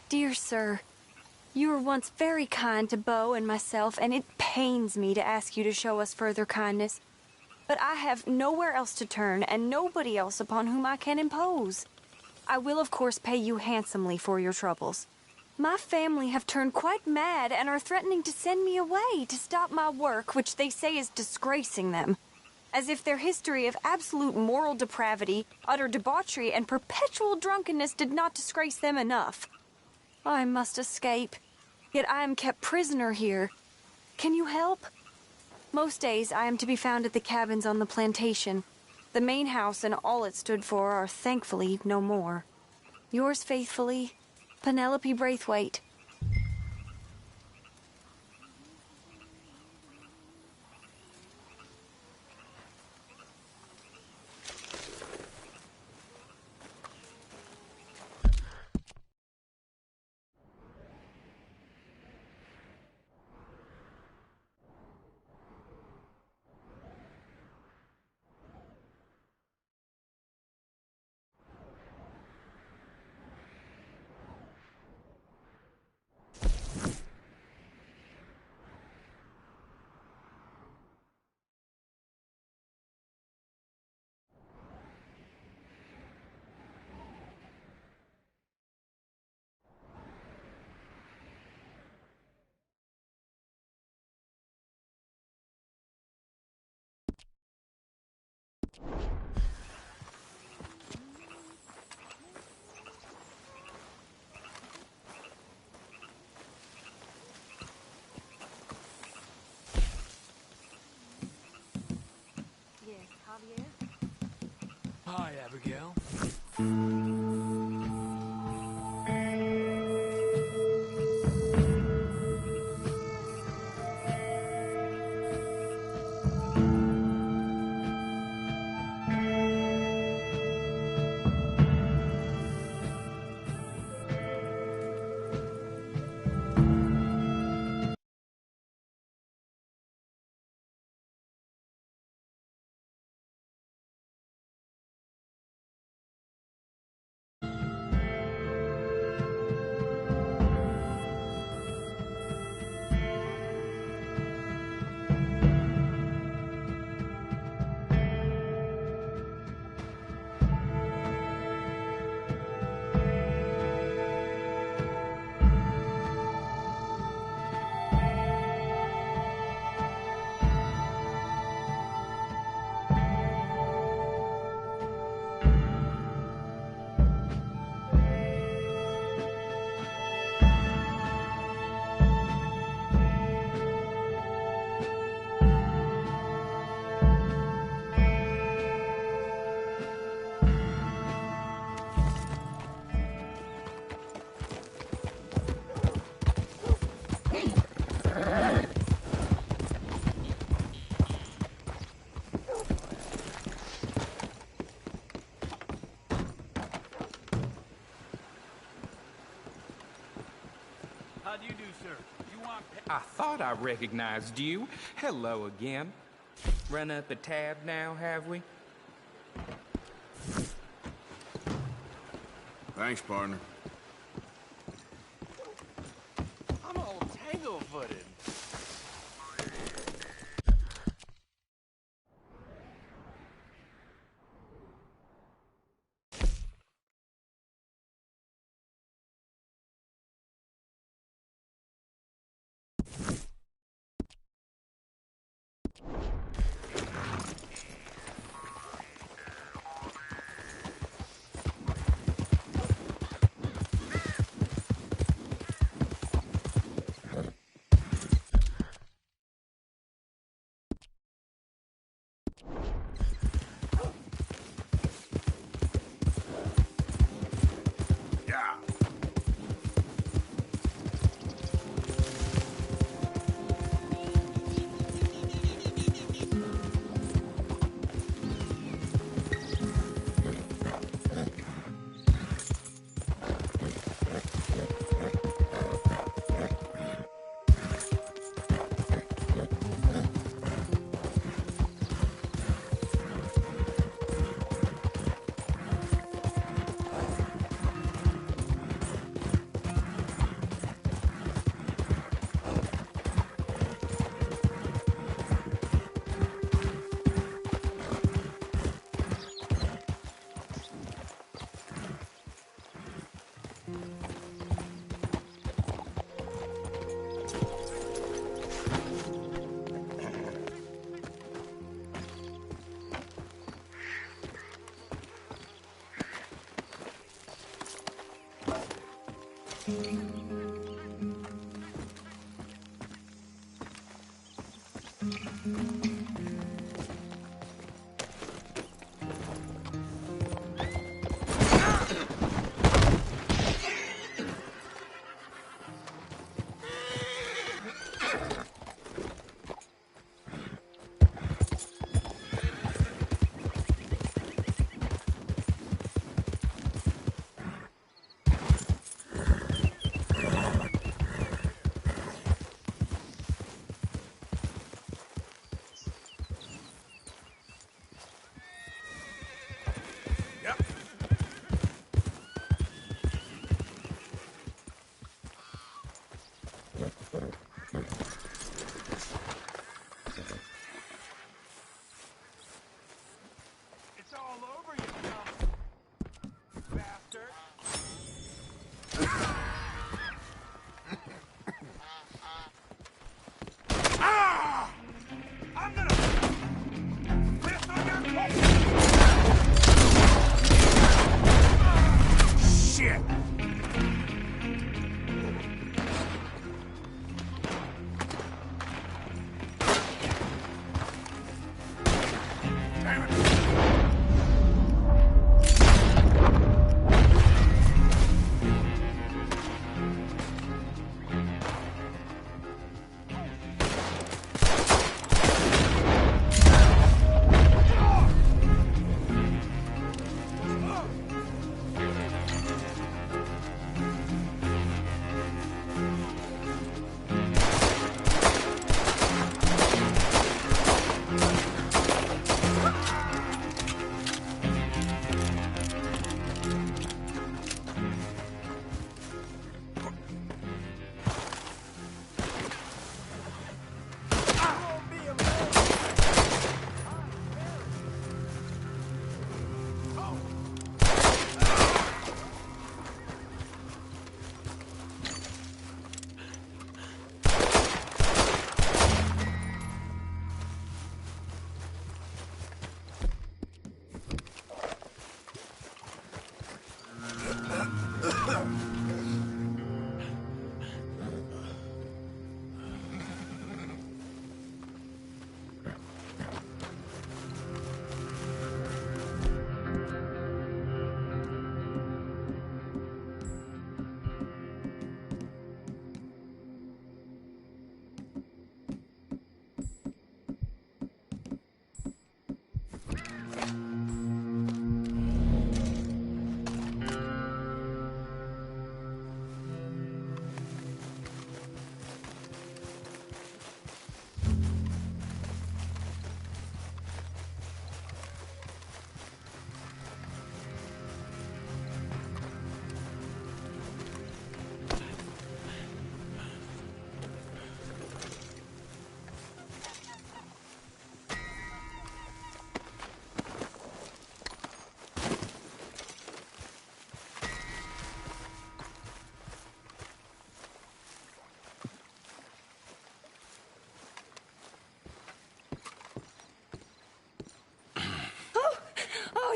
Dear sir, you were once very kind to Beau and myself, and it pains me to ask you to show us further kindness. But I have nowhere else to turn, and nobody else upon whom I can impose. I will, of course, pay you handsomely for your troubles. My family have turned quite mad and are threatening to send me away to stop my work, which they say is disgracing them. As if their history of absolute moral depravity, utter debauchery, and perpetual drunkenness did not disgrace them enough. I must escape, yet I am kept prisoner here. Can you help? Most days I am to be found at the cabins on the plantation. The main house and all it stood for are thankfully no more. Yours faithfully, Penelope Braithwaite. Hi, Abigail. How do you do, sir? You want... I thought I recognized you. Hello again. Run up a tab now, have we? Thanks, partner. I'm all tangle-footed.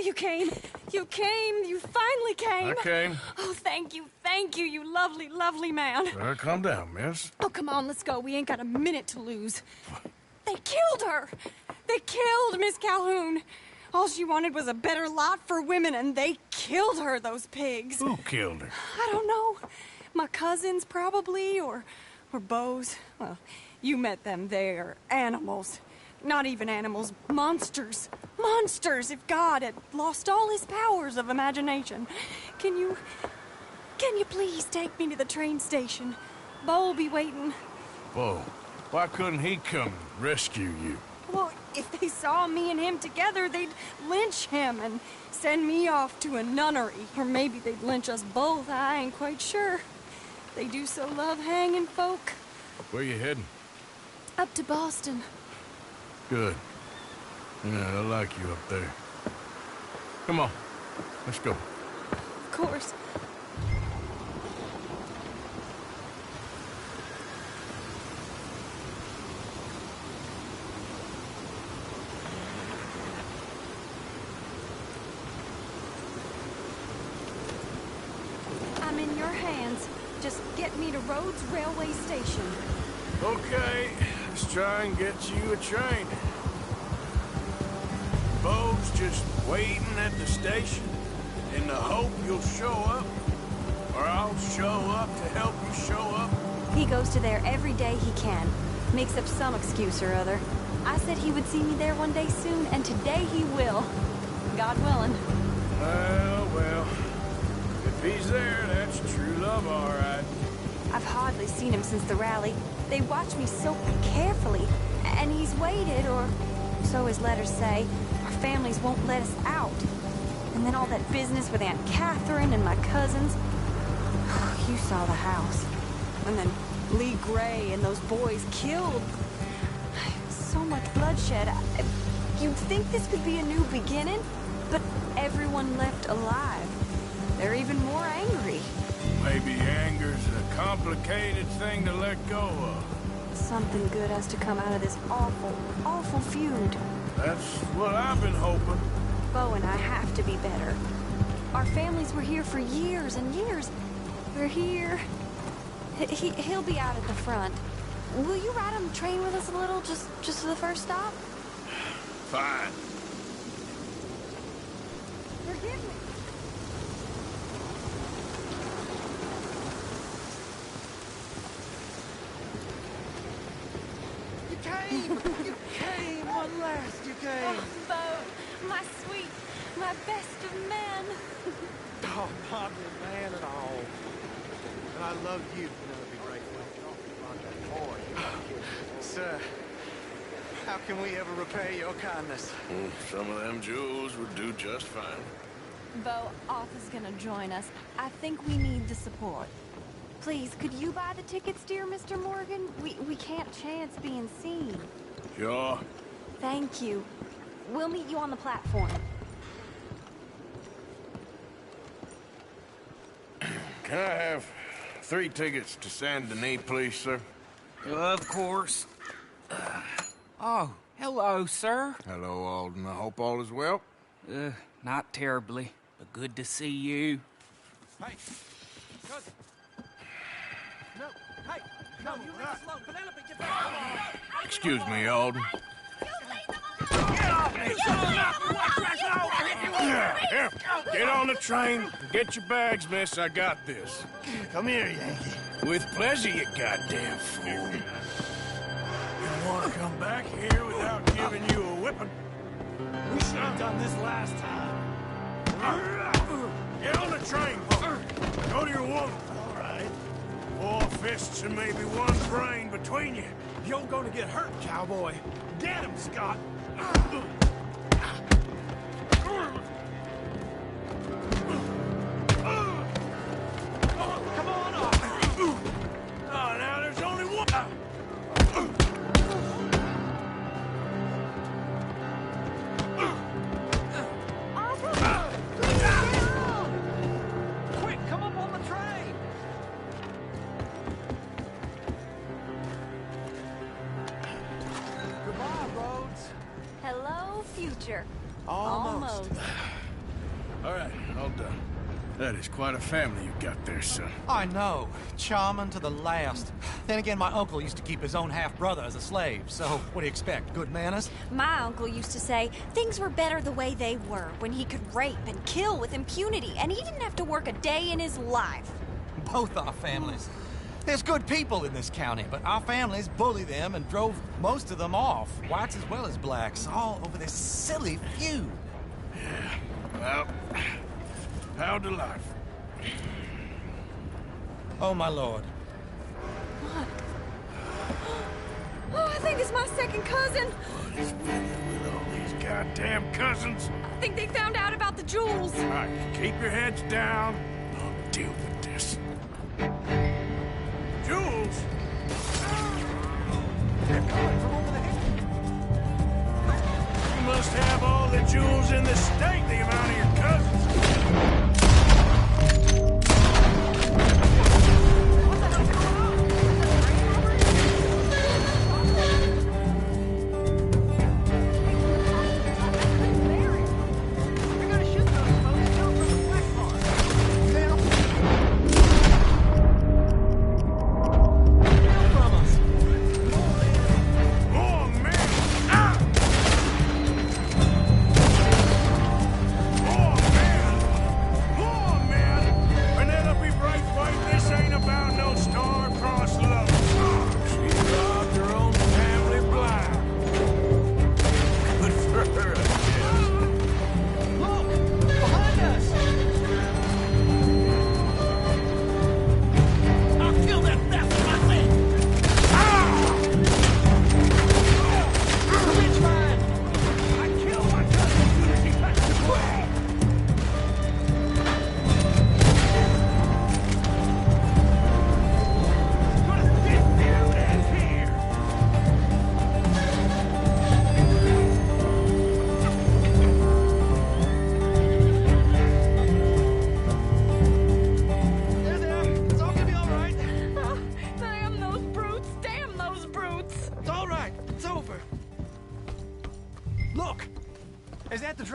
You came. You came. You finally came. I came. Oh, thank you, you lovely, lovely man. Calm down, miss. Oh, come on, let's go. We ain't got a minute to lose. They killed her. They killed Miss Calhoun. All she wanted was a better lot for women, and they killed her, those pigs. Who killed her? I don't know. My cousins, probably, or Beau's. Well, you met them. They're animals. Not even animals. Monsters. Monsters, if God had lost all his powers of imagination. Can you please take me to the train station? Beau'll be waiting. Beau, why couldn't he come and rescue you? Well, if they saw me and him together, they'd lynch him and send me off to a nunnery. Or maybe they'd lynch us both, I ain't quite sure. They do so love hanging folk. Where you heading? Up to Boston. Good. Yeah, I like you up there. Come on, let's go. Of course. I'm in your hands. Just get me to Rhodes Railway Station. Okay, let's try and get you a train. Bo's just waiting at the station in the hope you'll show up, or I'll show up to help you show up. He goes to there every day he can. Makes up some excuse or other. I said he would see me there one day soon, and today he will. God willing. Well, if he's there, that's true love, all right. I've hardly seen him since the rally. They watch me so carefully, and he's waited, or so his letters say. Our families won't let us out. And then all that business with Aunt Catherine and my cousins. You saw the house. And then Lee Gray and those boys killed. So much bloodshed. You'd think this could be a new beginning, but everyone left alive. They're even more angry. Maybe anger's a complicated thing to let go of. Something good has to come out of this awful, awful feud. That's what I've been hoping. Bo and I have to be better. Our families were here for years and years. We're here. He'll be out at the front. Will you ride on the train with us a little, just to the first stop? Fine. Forgive me. You came! You came! At last you came! Oh, Bo, my sweet, my best of men. Oh, not your man at all. And I love you. It'd be great when you talk about that boy. Sir, how can we ever repay your kindness? Some of them jewels would do just fine. Bo, Arthur's gonna join us. I think we need the support. Please, could you buy the tickets, dear Mr. Morgan? We can't chance being seen. Sure. Thank you. We'll meet you on the platform. Can I have 3 tickets to Saint Denis, please, sir? Of course. Oh, hello, sir. Hello, Alden. I hope all is well. Not terribly, but good to see you. Hey! Cousin! No! Hey! No, you leave us alone! Penelope, get back! Come on! Excuse me, Alden. Get off me! Here, get on the train. Get your bags, miss. I got this. Come here, Yankee. With pleasure, you goddamn fool. You want to come back here without giving you a whipping? We should have done this last time. Get on the train, Bo. Go to your woman. All right. 4 fists and maybe 1 brain between you. You're gonna get hurt, cowboy. Get him, Scott. Come on up. Oh, now there's only one. Quick, come up on the train. Goodbye, Rhodes. Hello, future. Almost. All right, all done. That is quite a family you got there, son. I know. Charming to the last. Then again, my uncle used to keep his own half-brother as a slave, so what do you expect? Good manners? My uncle used to say things were better the way they were, when he could rape and kill with impunity, and he didn't have to work a day in his life. Both our families. There's good people in this county, but our families bullied them and drove most of them off, whites as well as blacks, all over this silly feud. Well, how delightful. Oh, my lord. What? Oh, I think it's my second cousin. What is with all these goddamn cousins? I think they found out about the jewels. All right, keep your heads down. I'll deal with this. Jules? They're coming from over the hill. You must have all the jewels in the state, the amount of your cousins.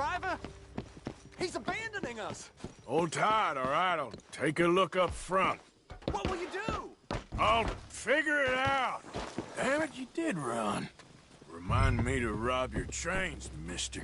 driver? He's abandoning us. Hold tight, all right? I'll take a look up front. What will you do? I'll figure it out. Damn it, you did run. Remind me to rob your trains, mister.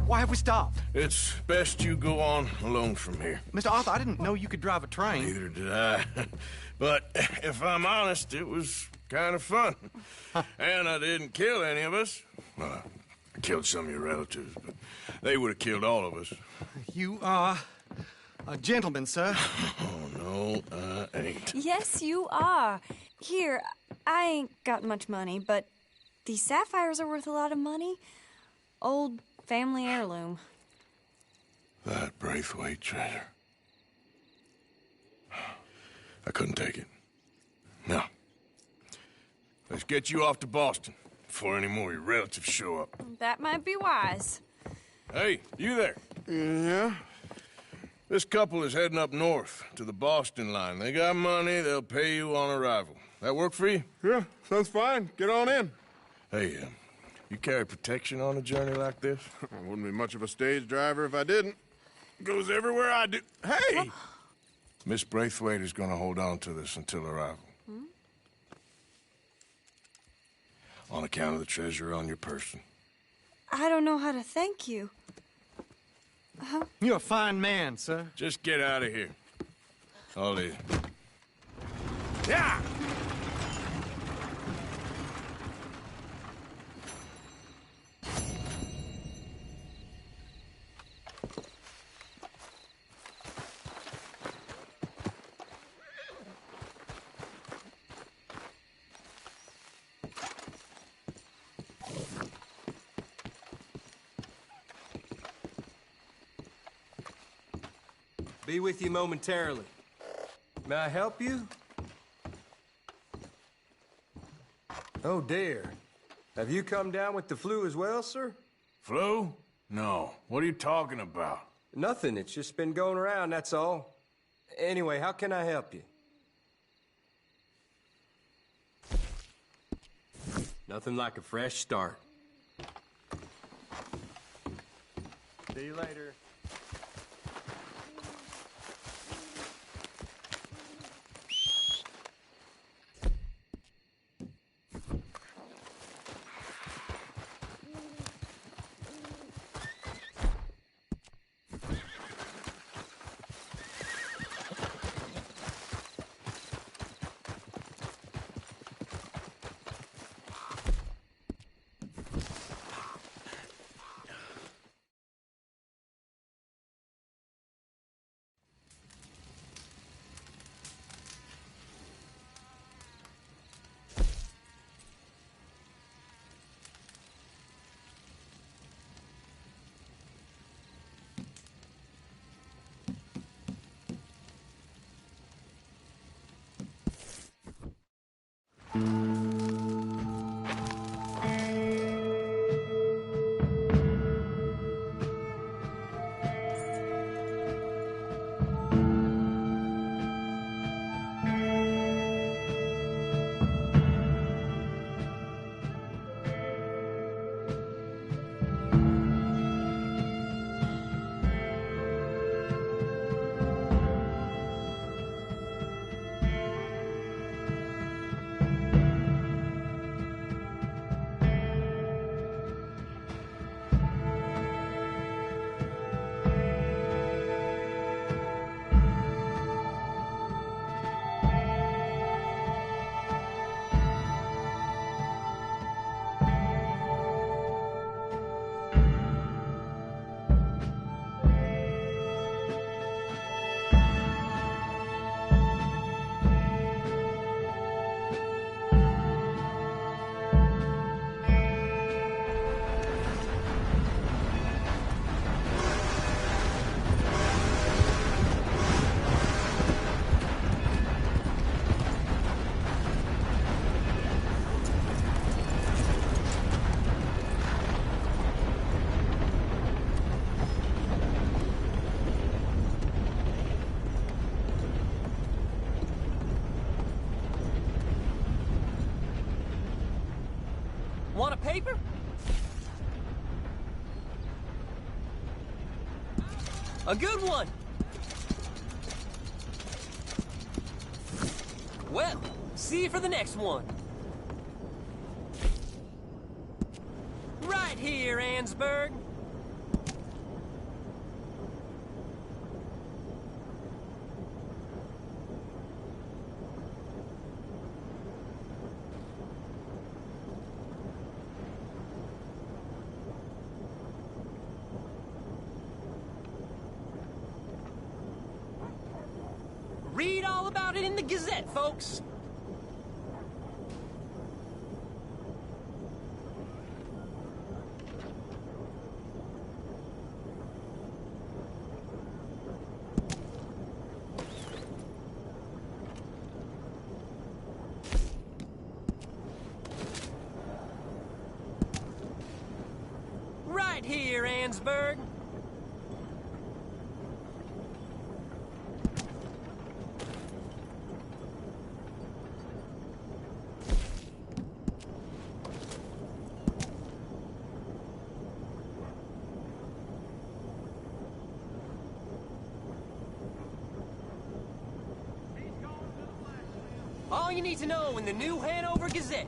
Why have we stopped? It's best you go on alone from here. Mr. Arthur, I didn't know you could drive a train. Neither did I. But if I'm honest, it was kind of fun. And I didn't kill any of us. Well, I killed some of your relatives, but they would have killed all of us. You are a gentleman, sir. Oh, no, I ain't. Yes, you are. Here, I ain't got much money, but these sapphires are worth a lot of money. Old family heirloom. That Braithwaite treasure. I couldn't take it. No. Let's get you off to Boston before any more of your relatives show up. That might be wise. Hey, you there? Yeah? This couple is heading up north to the Boston line. They got money, they'll pay you on arrival. That work for you? Yeah, sounds fine. Get on in. Hey, you carry protection on a journey like this? I wouldn't be much of a stage driver if I didn't. Goes everywhere I do. Hey! Miss Braithwaite is going to hold on to this until arrival. Hmm? On account of the treasure on your person. I don't know how to thank you. You're a fine man, sir. Just get out of here. I'll leave. Yeah! Be with you momentarily. May I help you? Oh, dear. Have you come down with the flu as well, sir? Flu? No. What are you talking about? Nothing. It's just been going around, that's all. Anyway, how can I help you? Nothing like a fresh start. See you later. Want a paper? A good one. Well, see you for the next one. Right here, Ansberg. Read all about it in the Gazette, folks. Right here, Ansberg. All you need to know in the New Hanover Gazette.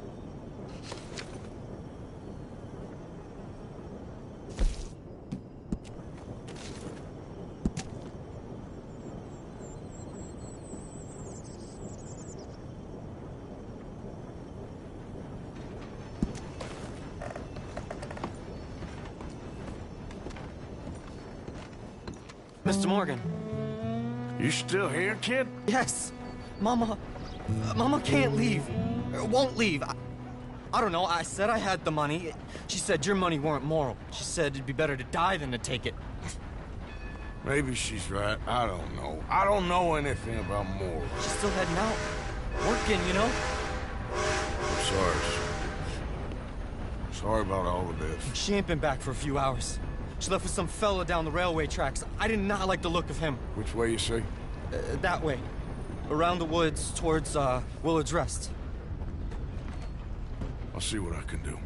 Mr. Morgan. You still here, kid? Yes. Mama can't leave. Won't leave. I don't know. I said I had the money. She said your money weren't moral. She said it'd be better to die than to take it. Maybe she's right. I don't know. I don't know anything about morals. She's still heading out. Working, you know? I'm sorry. Sorry about all of this. She ain't been back for a few hours. She left with some fella down the railway tracks. I did not like the look of him. Which way you say? That way. Around the woods towards, Willard's Rest. I'll see what I can do.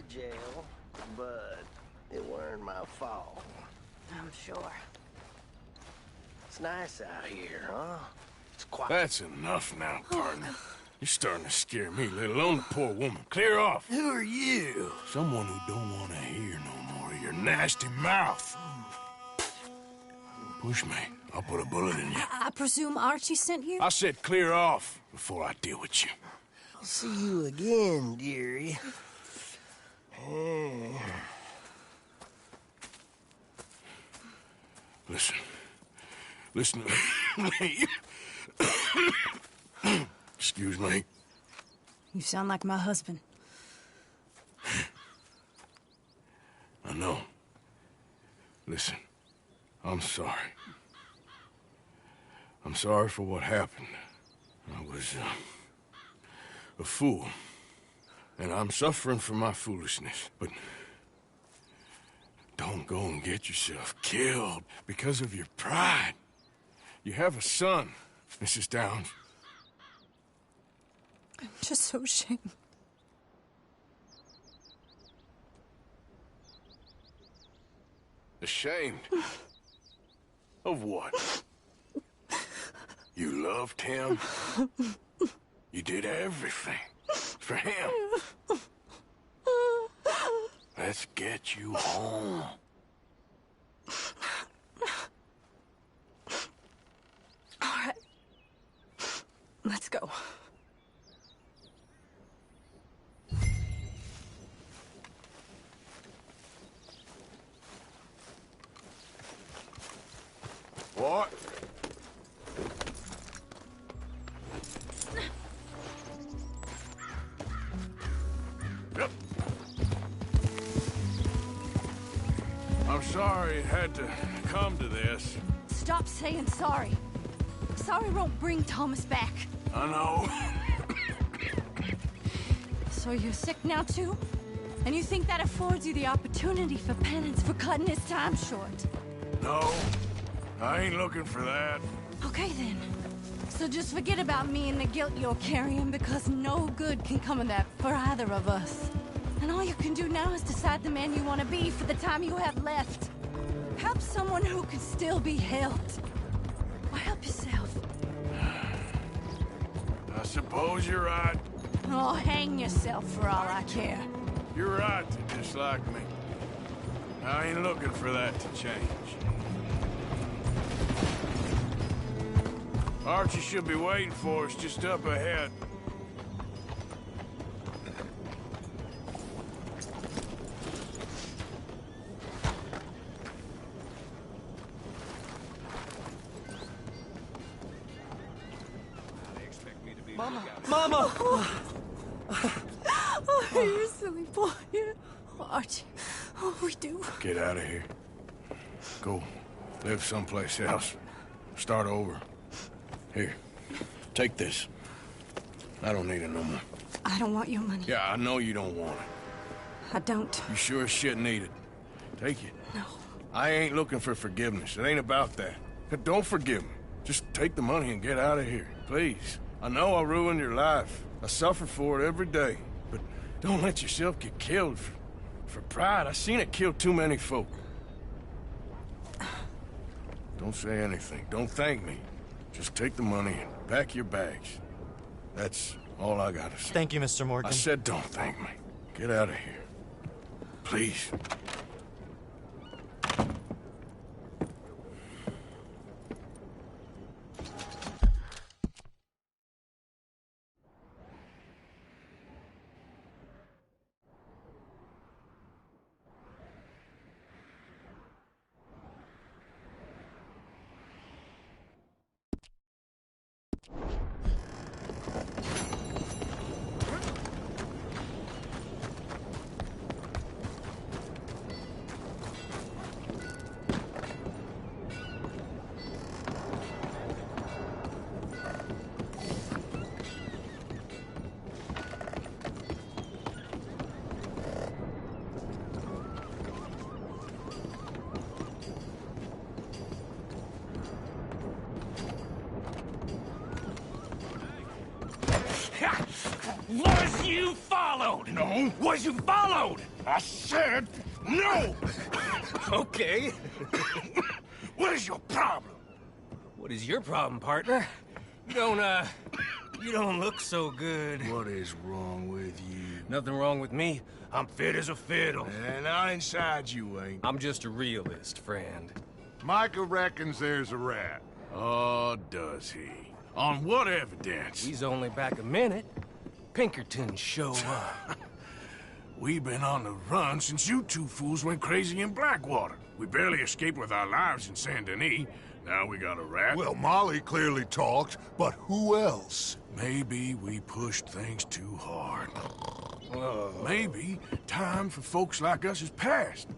Jail, but it weren't my fault. I'm sure. It's nice out here, huh? It's quiet. That's enough now, partner. You're starting to scare me, let alone the poor woman. Clear off. Who are you? Someone who don't want to hear no more of your nasty mouth. Push me. I'll put a bullet in you. I presume Archie sent you? I said clear off before I deal with you. I'll see you again, dearie. Listen to me. Excuse me. You sound like my husband. I know. Listen, I'm sorry. I'm sorry for what happened. I was a fool. And I'm suffering for my foolishness, but don't go and get yourself killed because of your pride. You have a son, Mrs. Downs. I'm just so ashamed. Ashamed? Of what? You loved him? You did everything for him. Let's get you home. All right. Let's go. What? Yep. I'm sorry it had to come to this. Stop saying sorry. Sorry won't bring Thomas back. I know. So you're sick now, too? And you think that affords you the opportunity for penance for cutting his time short? No, I ain't looking for that. Okay, then. So just forget about me and the guilt you're carrying, because no good can come of that for either of us. And all you can do now is decide the man you want to be for the time you have left. Help someone who can still be helped. Or help yourself. I suppose you're right. Oh, hang yourself for all I care. You're right to dislike me. I ain't looking for that to change. Archie should be waiting for us just up ahead. Mama! Mama! Oh, you're a silly boy. Archie. Oh, we do. Get out of here. Go live someplace else. Start over. Here, take this. I don't need it no more. I don't want your money. Yeah, I know you don't want it. I don't. You sure as shit need it. Take it. No. I ain't looking for forgiveness. It ain't about that. But don't forgive me. Just take the money and get out of here, please. I know I ruined your life. I suffer for it every day. But don't let yourself get killed for pride. I seen it kill too many folk. Don't say anything. Don't thank me. Just take the money and pack your bags. That's all I gotta say. Thank you, Mr. Morgan. I said don't thank me. Get out of here. Please. Was you followed? No. Was you followed? I said no! Okay. What is your problem? What is your problem, partner? You don't look so good. What is wrong with you? Nothing wrong with me. I'm fit as a fiddle. And not inside you ain't. I'm just a realist, friend. Micah reckons there's a rat. Oh, does he? On what evidence? He's only back a minute. Pinkertons show up. We've been on the run since you two fools went crazy in Blackwater. We barely escaped with our lives in Saint Denis. Now we got a rat. Well, Molly clearly talked, but who else? Maybe we pushed things too hard. Maybe time for folks like us is past.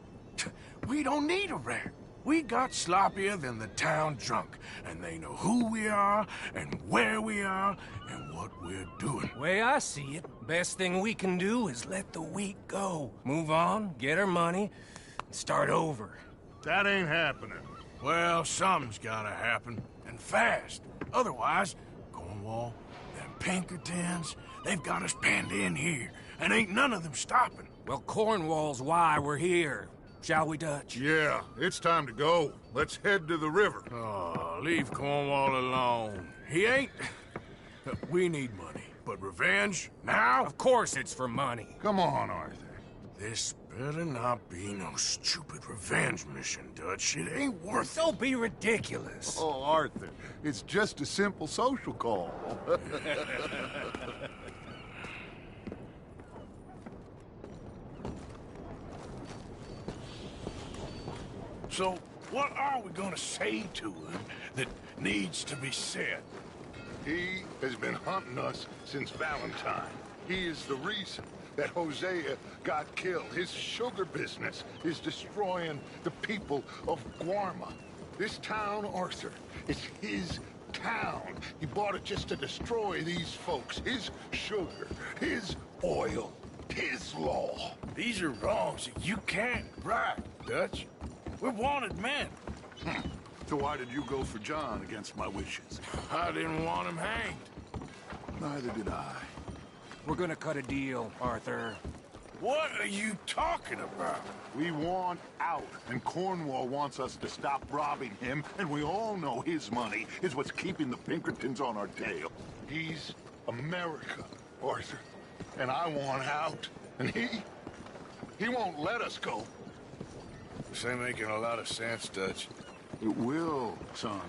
We don't need a rat. We got sloppier than the town drunk, and they know who we are, and where we are, and what we're doing. Way I see it, best thing we can do is let the week go. Move on, get our money, and start over. That ain't happening. Well, something's gotta happen, and fast. Otherwise, Cornwall, them Pinkertons, they've got us penned in here, and ain't none of them stopping. Well, Cornwall's why we're here. Shall we, Dutch? Yeah, it's time to go. Let's head to the river. Oh, leave Cornwall alone. He ain't... We need money, but revenge, now? Of course it's for money. Come on, Arthur. This better not be no stupid revenge mission, Dutch. It ain't worth it. Don't be ridiculous. Oh, Arthur, it's just a simple social call. So, what are we gonna say to him that needs to be said? He has been hunting us since Valentine. He is the reason that Hosea got killed. His sugar business is destroying the people of Guarma. This town, Arthur, is his town. He bought it just to destroy these folks. His sugar, his oil, his law. These are wrongs that you can't right, Dutch. We're wanted men. So why did you go for John against my wishes? I didn't want him hanged. Neither did I. We're gonna cut a deal, Arthur. What are you talking about? We want out, and Cornwall wants us to stop robbing him, and we all know his money is what's keeping the Pinkertons on our tail. He's America, Arthur, and I want out, and he won't let us go. This ain't making a lot of sense, Dutch. It will, son.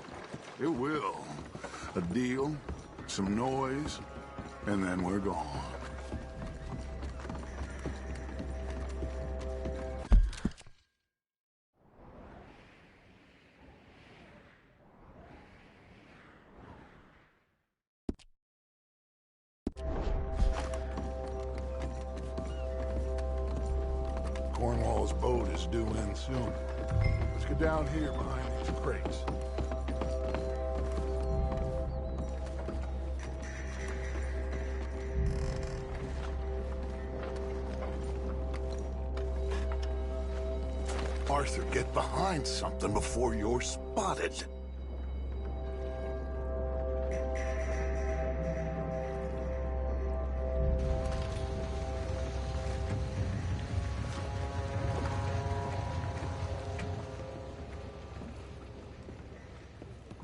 It will. A deal, some noise, and then we're gone. Cornwall's boat is due in soon. Let's get down here behind these crates. Arthur, get behind something before you're spotted.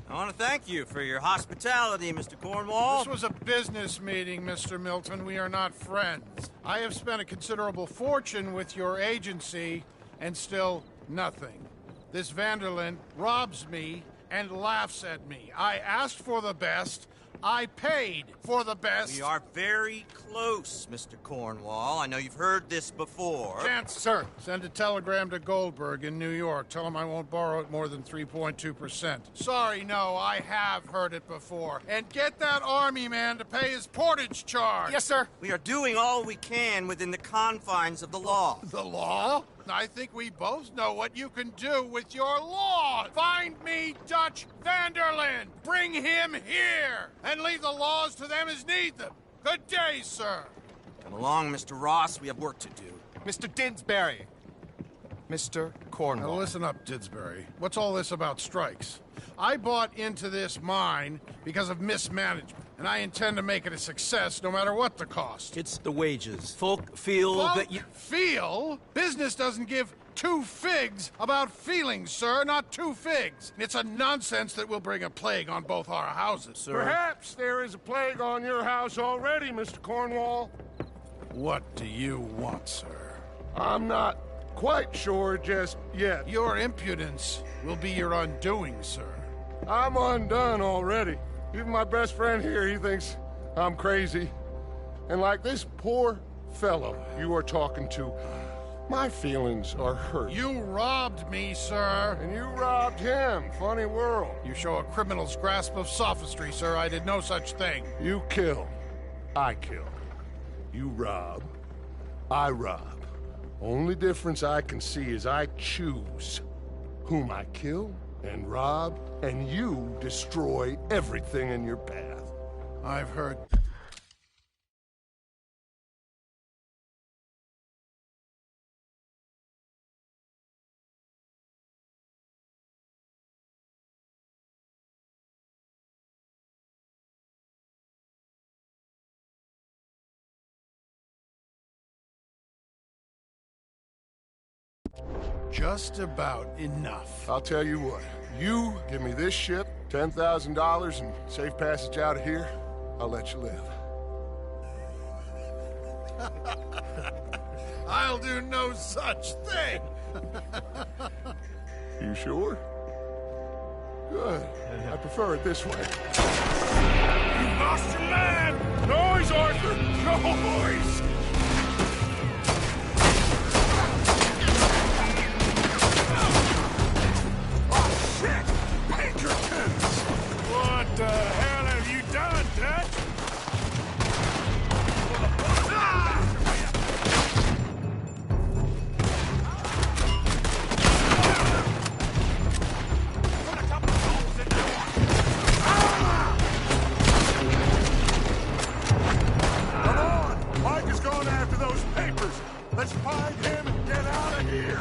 I want to thank you for your hospitality, Mr. Cornwall. This was a business meeting, Mr. Milton. We are not friends. I have spent a considerable fortune with your agency, and still nothing. This Vanderlyn robs me and laughs at me. I asked for the best. I paid for the best. We are very close, Mr. Cornwall. I know you've heard this before. Chance, sir, send a telegram to Goldberg in New York. Tell him I won't borrow it more than 3.2%. Sorry, no, I have heard it before. And get that army man to pay his portage charge. Yes, sir. We are doing all we can within the confines of the law. The law? I think we both know what you can do with your law. Find me Dutch Vanderlyn. Bring him here. And leave the laws to them as need them. Good day, sir. Come along, Mr. Ross. We have work to do. Mr. Didsbury. Mr. Cornwall. Now listen up, Didsbury. What's all this about strikes? I bought into this mine because of mismanagement, and I intend to make it a success no matter what the cost. It's the wages. Folk feel that you... Feel? Business doesn't give two figs about feelings, sir, not two figs. It's a nonsense that will bring a plague on both our houses, sir. Perhaps there is a plague on your house already, Mr. Cornwall. What do you want, sir? I'm not quite sure just yet. Your impudence will be your undoing, sir. I'm undone already. Even my best friend here, he thinks I'm crazy. And like this poor fellow you are talking to, my feelings are hurt. You robbed me, sir. And you robbed him. Funny world. You show a criminal's grasp of sophistry, sir. I did no such thing. You kill. I kill. You rob. I rob. Only difference I can see is I choose whom I kill and rob, and you destroy everything in your path. I've heard... Just about enough. I'll tell you what. You give me this ship, $10,000, and safe passage out of here, I'll let you live. I'll do no such thing. You sure? Good. I prefer it this way. You lost your man! Noise, Arthur! Noise! What the hell have you done, Dutch? Come on! Mike is going after those papers. Let's find him and get out of here.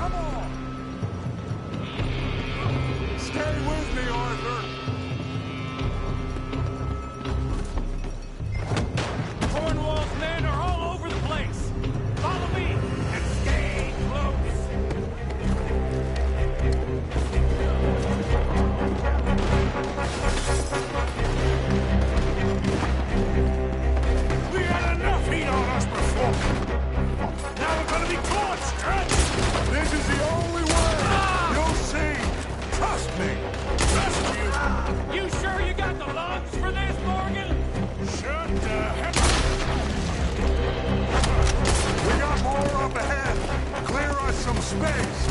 Come on! Stay with me, Arthur! Cornwall's men are all over the place. Follow me and stay close. We had enough heat on us before. Now we're gonna be torched, right? This is the only way! You'll see! Trust me! Trust you. You sure you got the lungs for this, Morgan? Shut the heck up. We got more up ahead! Clear us some space!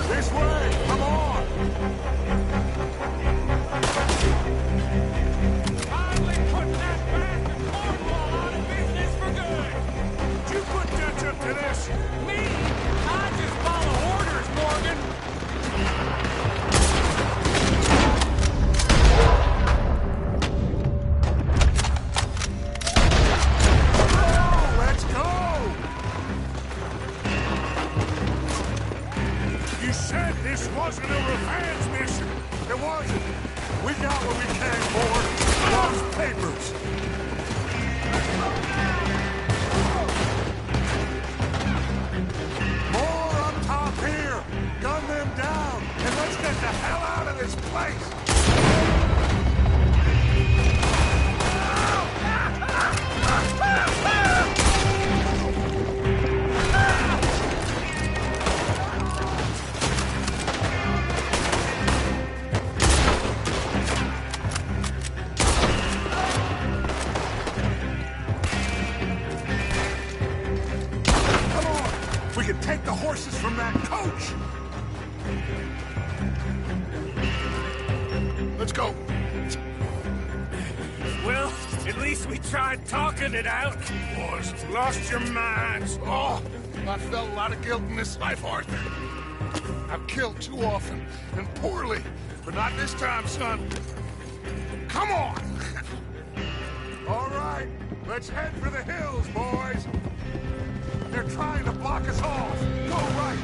This way! Come on! Finally put that bastard Cornwall out of business for good. Did you put Dutch up to this? Me? I just follow orders, Morgan. Oh, let's go! You said this wasn't a revenge mission. It wasn't. We got what we came for. Those papers. More up top here. Gun them down. And let's get the hell out of this place. Come on. We can take the horses from that coach. Let's go. Well, at least we tried talking it out. Boys, lost your minds. Oh, I felt a lot of guilt in this life, Arthur. I've killed too often and poorly, but not this time, son. Come on! All right, let's head for the hills, boys. They're trying to block us off. Go right.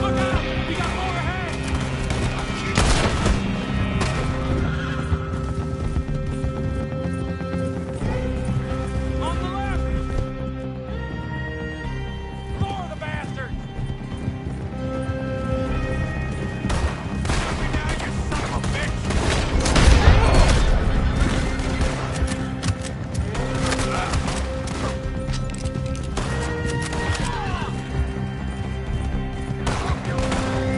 Look out! We got more ahead! On the left! More of the bastards! Knock me down, you son of a bitch!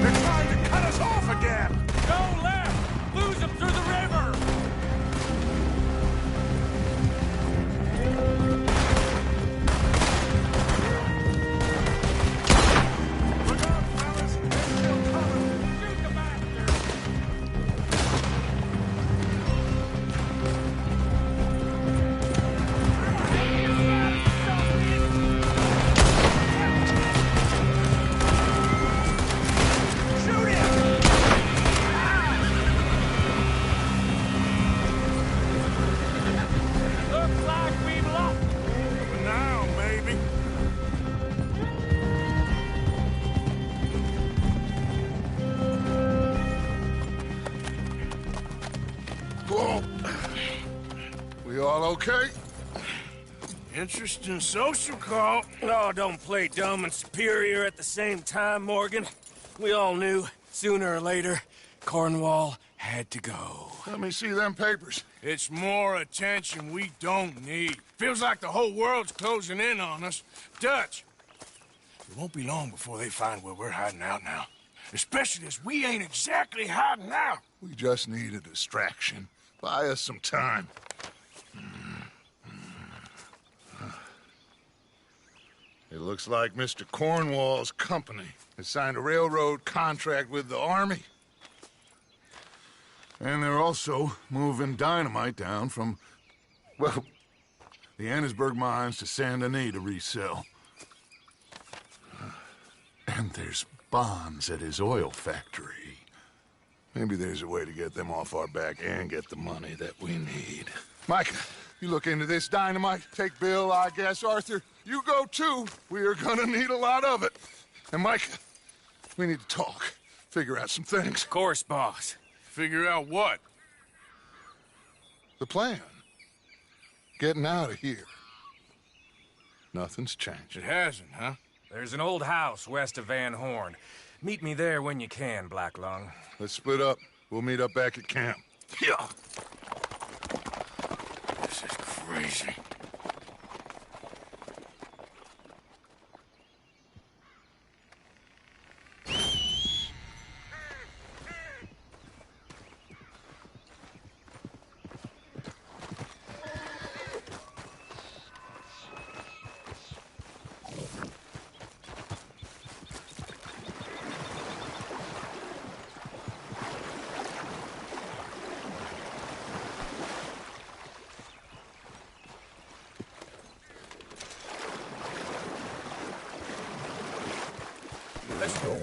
They're trying to cut us off again. Go left! Lose them through the river! Look out, fellas. They're still coming. Shoot the bastards! Shoot him! Looks like we've lost them. For now, maybe. Whoa. We all okay? Interesting social call. Oh, don't play dumb and superior at the same time, Morgan. We all knew, sooner or later, Cornwall had to go. Let me see them papers. It's more attention we don't need. Feels like the whole world's closing in on us. Dutch, it won't be long before they find where we're hiding out now. Especially as we ain't exactly hiding out. We just need a distraction. Buy us some time. It looks like Mr. Cornwall's company has signed a railroad contract with the Army. And they're also moving dynamite down from, well, the Annesburg mines to Saint Denis to resell. And there's bonds at his oil factory. Maybe there's a way to get them off our back and get the money that we need. Mike, you look into this dynamite. Take Bill, I guess. Arthur, you go too. We are gonna need a lot of it. And Mike, we need to talk. Figure out some things. Of course, boss. Figure out what? The plan. Getting out of here. Nothing's changed. It hasn't, huh? There's an old house west of Van Horn. Meet me there when you can, Black Lung. Let's split up. We'll meet up back at camp. Yeah. This is crazy. Let's go.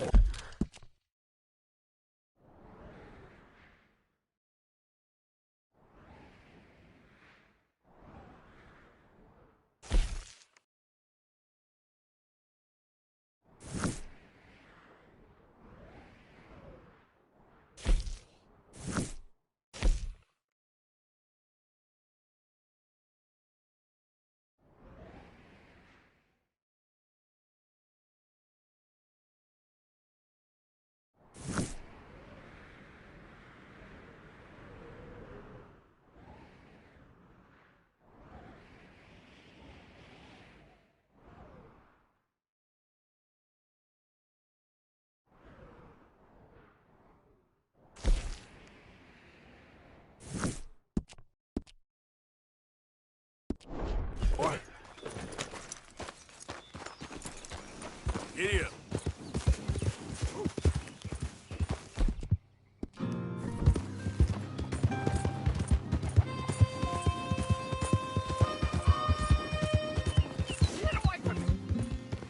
What? Giddy up.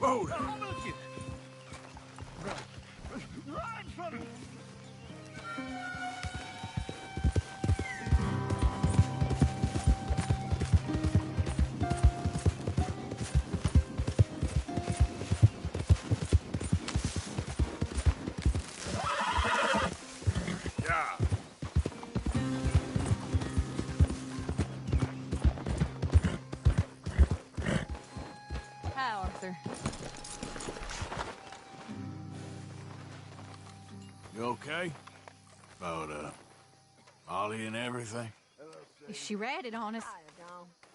Whoa! Hi, Arthur. You okay? About, Ollie and everything? She ratted on us.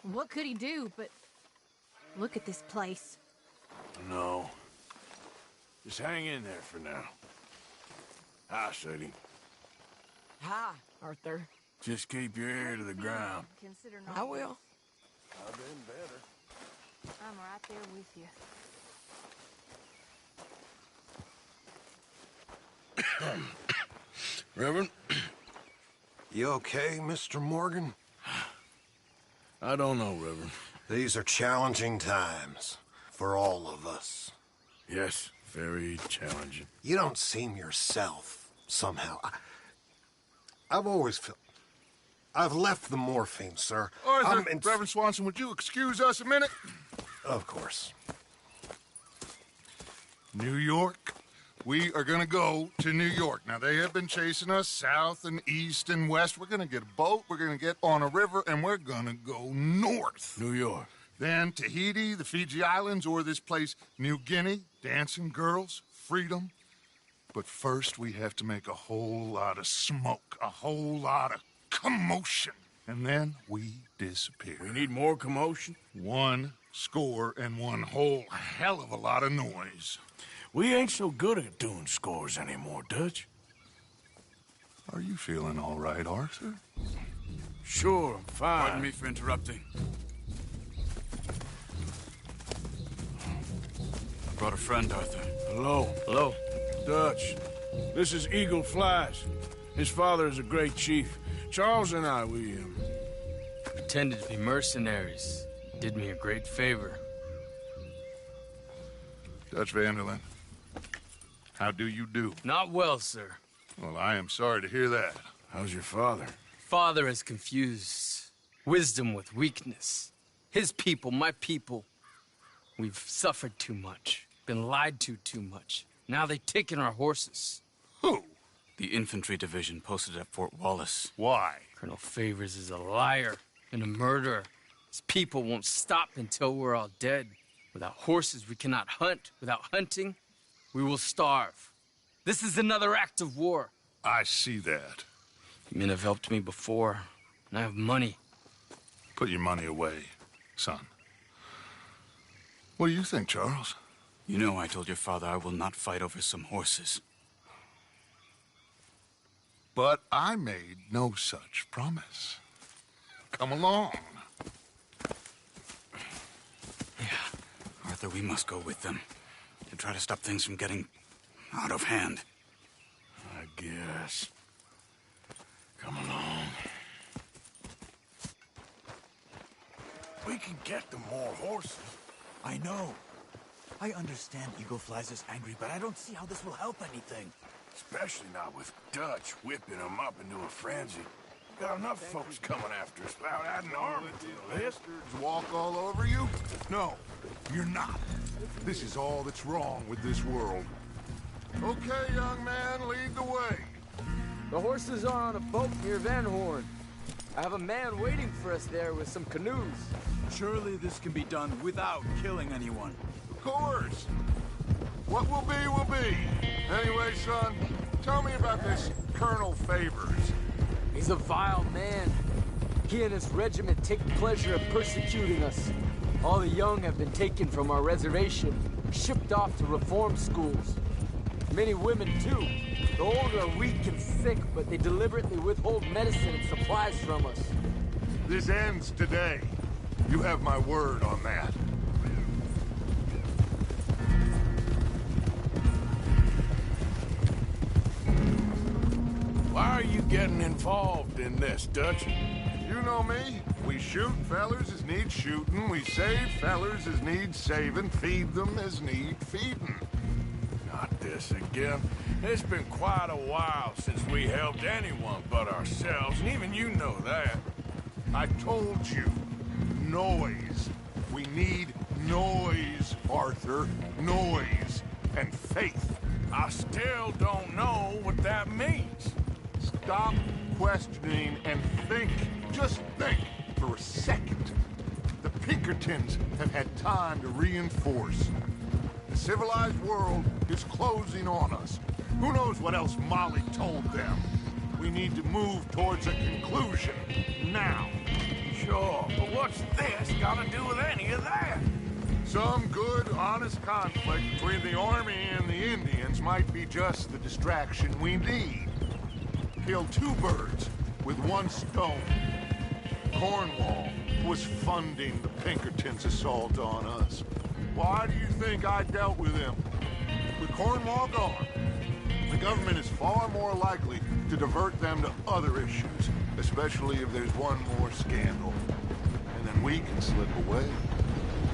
What could he do but look at this place? No. Just hang in there for now. Hi, Sadie. Hi, Arthur. Just keep your ear to the ground. I will. I've been better. I'm right there with you. Reverend? You okay, Mr. Morgan? I don't know, Reverend. These are challenging times for all of us. Yes, very challenging. You don't seem yourself, somehow. I've always felt... I've left the morphine, sir. Arthur, Reverend Swanson, would you excuse us a minute? Of course. New York. We are going to go to New York. Now, they have been chasing us south and east and west. We're going to get a boat, we're going to get on a river, and we're going to go north. New York. Then Tahiti, the Fiji Islands, or this place, New Guinea, dancing girls, freedom. But first, we have to make a whole lot of smoke, a whole lot of commotion. And then we disappear. We need more commotion? 1 score and 1 whole hell of a lot of noise. We ain't so good at doing scores anymore, Dutch. Are you feeling all right, Arthur? Sure, I'm fine. Pardon me for interrupting. I brought a friend, Arthur. Hello. Hello. Dutch. This is Eagle Flies. His father is a great chief. Charles and I, we pretended to be mercenaries. Did me a great favor. Dutch Vanderlyn, how do you do? Not well, sir. Well, I am sorry to hear that. How's your father? Father has confused wisdom with weakness. His people, my people. We've suffered too much, been lied to too much. Now they've taken our horses. Who? The infantry division posted at Fort Wallace. Why? Colonel Favors is a liar and a murderer. His people won't stop until we're all dead. Without horses, we cannot hunt. Without hunting, we will starve. This is another act of war. I see that. Men have helped me before, and I have money. Put your money away, son. What do you think, Charles? You know I told your father I will not fight over some horses. But I made no such promise. Come along. Arthur, we must go with them to try to stop things from getting out of hand. I guess. Come along. We can get them more horses. I know. I understand Eagle Flies is angry, but I don't see how this will help anything. Especially not with Dutch whipping them up into a frenzy. Got enough folks coming after us without adding an army to this. Walk all over you? No, you're not. This is all that's wrong with this world. Okay, young man, lead the way. The horses are on a boat near Van Horn. I have a man waiting for us there with some canoes. Surely this can be done without killing anyone. Of course. What will be, will be. Anyway, son, tell me about this Colonel Favors. He's a vile man. He and his regiment take pleasure in persecuting us. All the young have been taken from our reservation, shipped off to reform schools. Many women, too. The older are weak and sick, but they deliberately withhold medicine and supplies from us. This ends today. You have my word on that. Why are you getting involved in this, Dutch? You know me. We shoot fellers as need shooting. We save fellers as need saving. Feed them as need feeding. Not this again. It's been quite a while since we helped anyone but ourselves, and even you know that. I told you. Noise. We need noise, Arthur. Noise. And faith. I still don't know what that means. Stop questioning and think. Just think for a second. The Pinkertons have had time to reinforce. The civilized world is closing on us. Who knows what else Molly told them? We need to move towards a conclusion now. Sure, but what's this got to do with any of that? Some good, honest conflict between the army and the Indians might be just the distraction we need. Kill two birds with one stone. Cornwall was funding the Pinkertons' assault on us. Why do you think I dealt with him? With Cornwall gone, the government is far more likely to divert them to other issues, especially if there's one more scandal. And then we can slip away.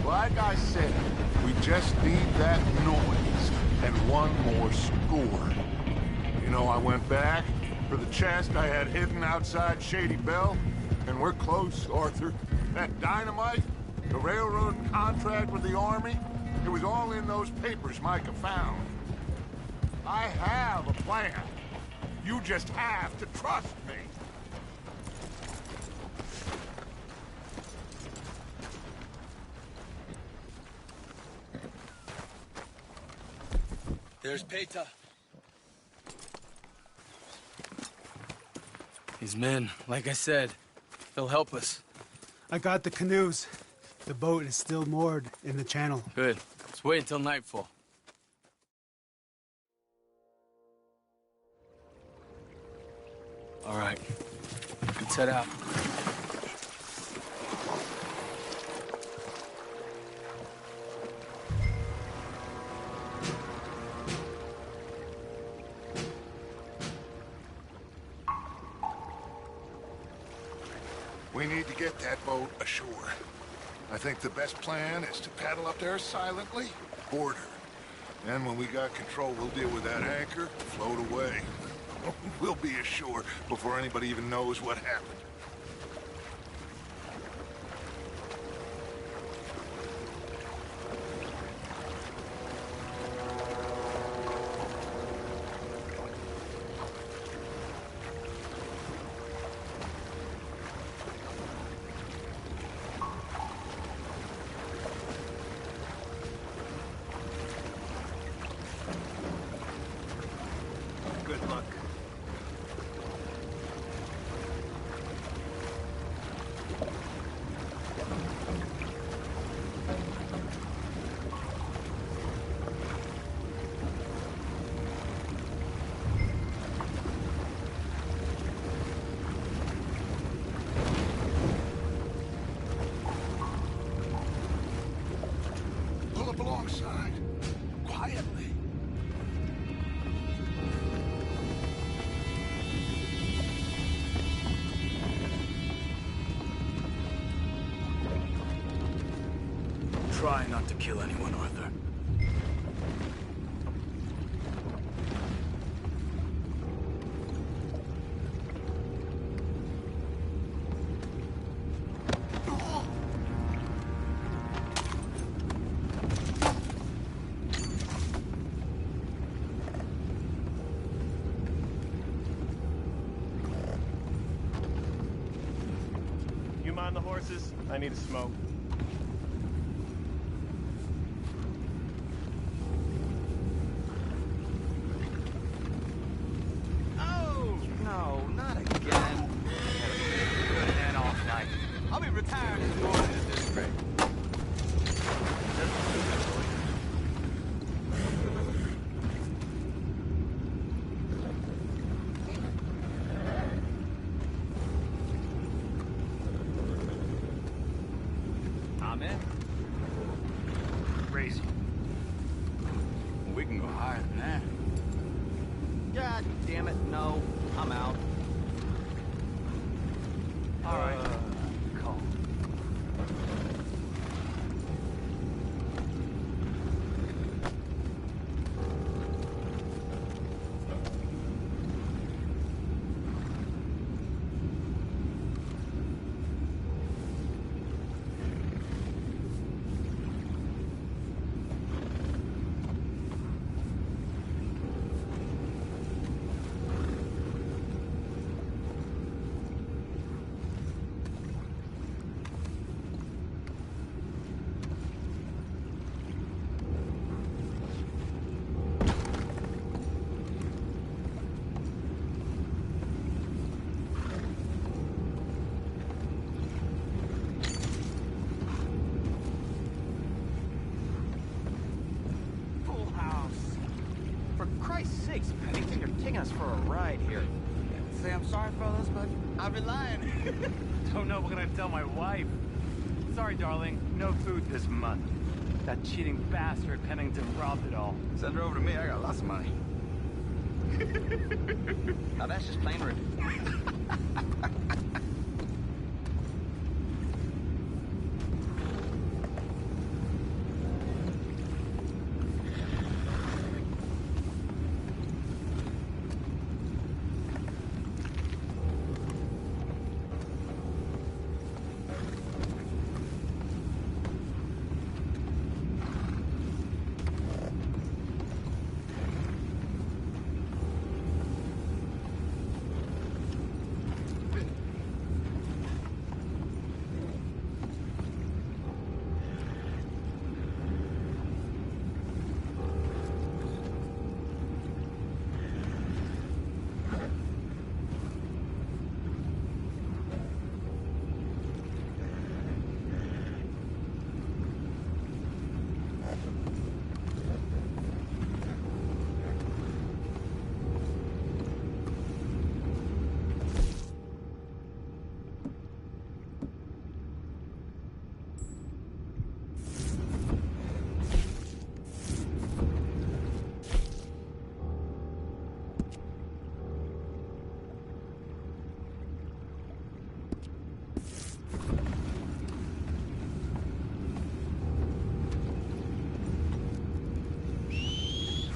Like I said, we just need that noise and one more score. You know, I went back for the chest I had hidden outside Shady Bell, and we're close, Arthur. That dynamite, the railroad contract with the Army, it was all in those papers Micah found. I have a plan. You just have to trust me. There's Peta. These men, like I said, they'll help us. I got the canoes. The boat is still moored in the channel. Good. Let's wait until nightfall. All right. Let's head out. We need to get that boat ashore. I think the best plan is to paddle up there silently, board her. Then when we got control, we'll deal with that anchor, float away. We'll be ashore before anybody even knows what happened. Good luck. Pull up alongside. Quietly. Try not to kill anyone, Arthur. You mind the horses? I need a smoke. Oh, no, not again. Had a good head off night. I'll be retired in the morning at this rate. I'm in. Crazy. We can go higher than that. God damn it, no. I'm out. All right. Call. Christ's sakes, Penny, you're taking us for a ride here. Say I'm sorry, fellas, but I've been lying. Don't know what I'm gonna tell my wife. Sorry, darling, no food this month. That cheating bastard Pennington robbed it all. Send her over to me, I got lots of money. Now that's just plain rude.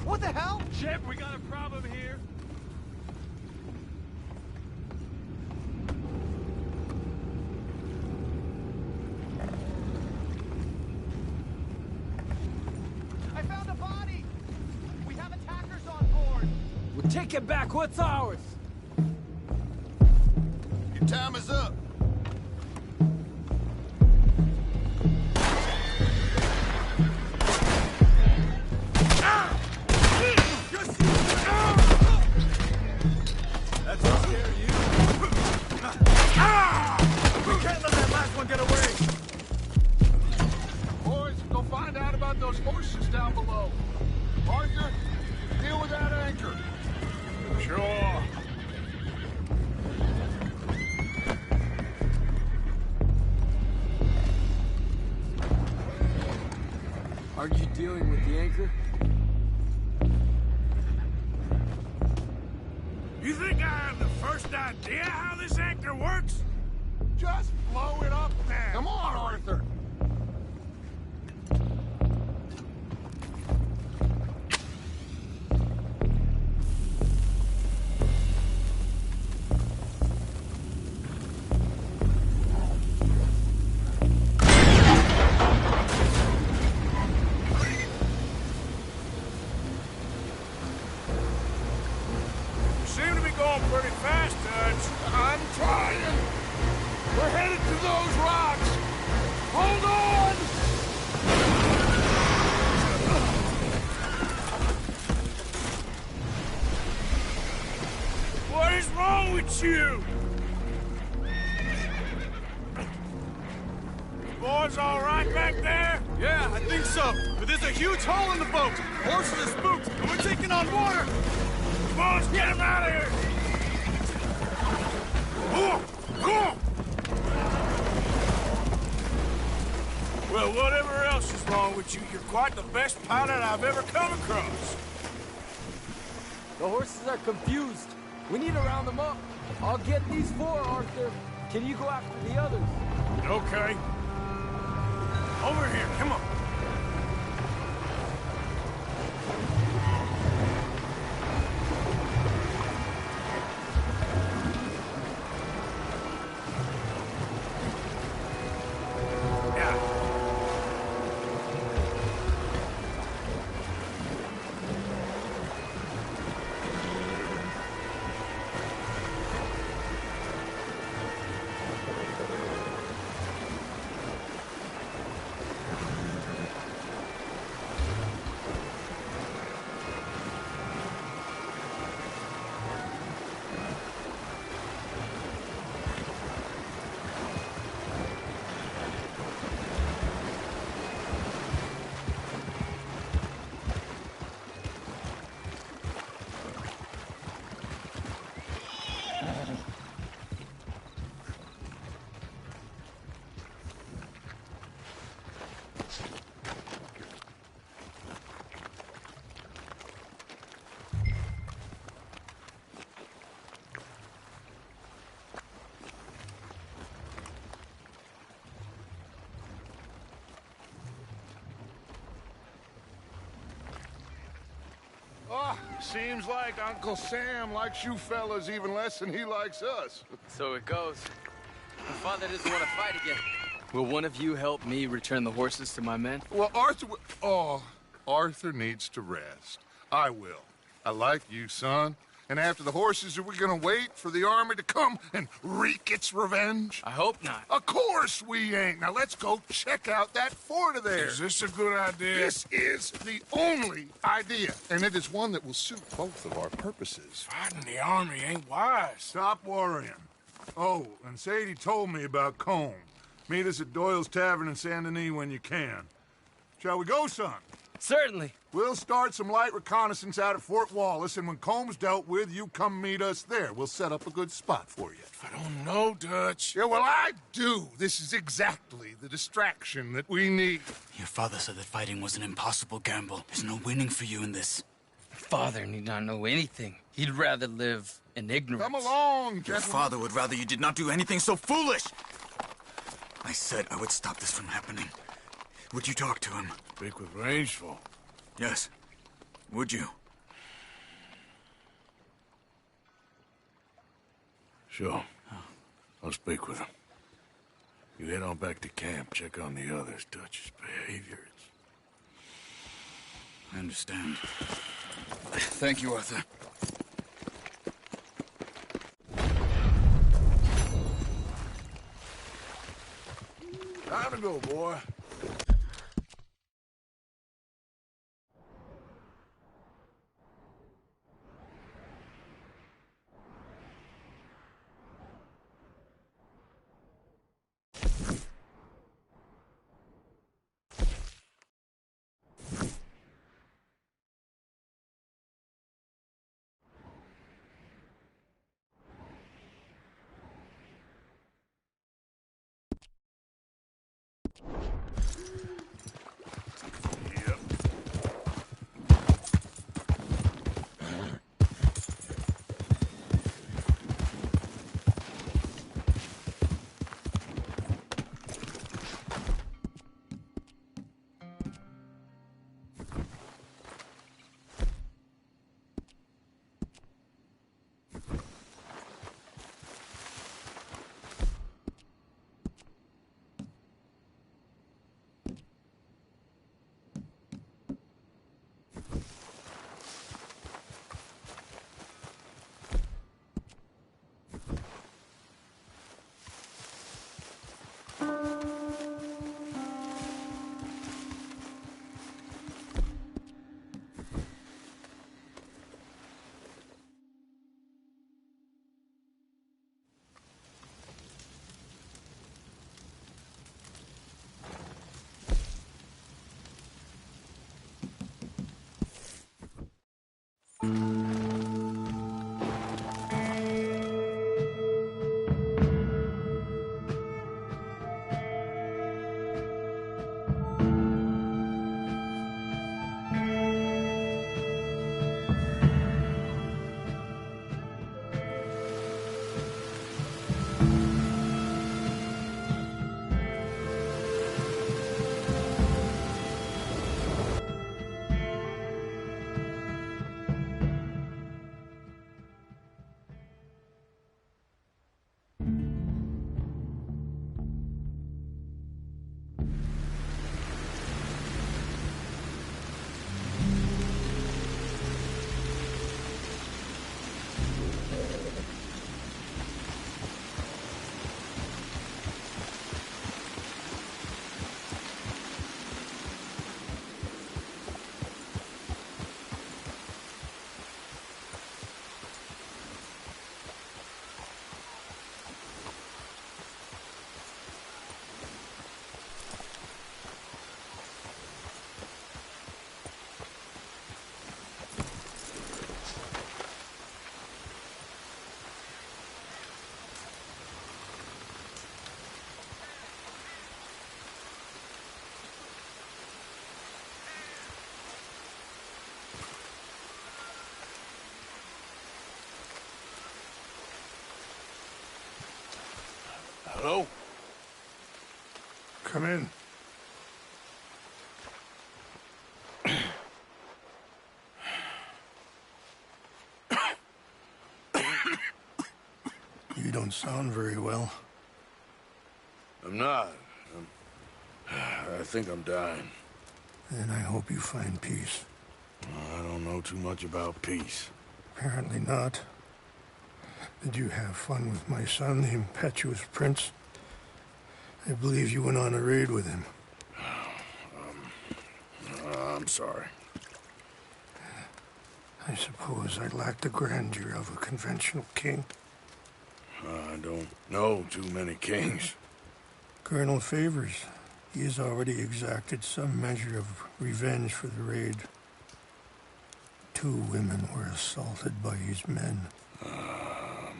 What the hell? Chip, we got a problem here. Take it back. What's ours? Your time is up. That's what scared you. We can't let that last one get away. Boys, go find out about those horses down below. Arthur, deal with that anchor. Sure. Are you dealing with the anchor? You think I have the first idea how this anchor works? Just blow it up then. Come on, Arthur. Seem to be going pretty fast, Dutch. I'm trying. We're headed to those rocks. Hold on! What is wrong with you? Boys all right back there? Yeah, I think so. But there's a huge hole in the boat. Horses are spooked, and we're taking on water. Come on, let's get him out of here! Well, whatever else is wrong with you, you're quite the best pilot I've ever come across. The horses are confused. We need to round them up. I'll get these four, Arthur. Can you go after the others? Okay. Over here, come on. Oh, seems like Uncle Sam likes you fellas even less than he likes us. So it goes. My father doesn't want to fight again. Will one of you help me return the horses to my men? Well, Arthur needs to rest. I will. I like you, son. And after the horses, are we gonna wait for the army to come and wreak its revenge? I hope not. Of course we ain't. Now let's go check out that fort of theirs. Is this a good idea? This is the only idea, and it is one that will suit both of our purposes. Fighting the army ain't wise. Stop worrying. Oh, and Sadie told me about Combe. Meet us at Doyle's Tavern in Saint Denis when you can. Shall we go, son? Certainly. We'll start some light reconnaissance out at Fort Wallace, and when Combs dealt with, you come meet us there. We'll set up a good spot for you. I don't know, Dutch. Yeah, well, I do. This is exactly the distraction that we need. Your father said that fighting was an impossible gamble. There's no winning for you in this. Father need not know anything. He'd rather live in ignorance. Come along, gentlemen. Your father would rather you did not do anything so foolish. I said I would stop this from happening. Would you talk to him? Speak with Rangeful. Yes. Would you? Sure. I'll speak with him. You head on back to camp, check on the others, Dutch's behavior. I understand. Thank you, Arthur. Time to go, boy. Hello? Come in. You don't sound very well. I'm not. I think I'm dying. Then I hope you find peace. I don't know too much about peace. Apparently not. Did you have fun with my son, the impetuous prince? I believe you went on a raid with him. I'm sorry. I suppose I lack the grandeur of a conventional king. I don't know too many kings. Colonel Favors, he has already exacted some measure of revenge for the raid. 2 women were assaulted by his men. I'm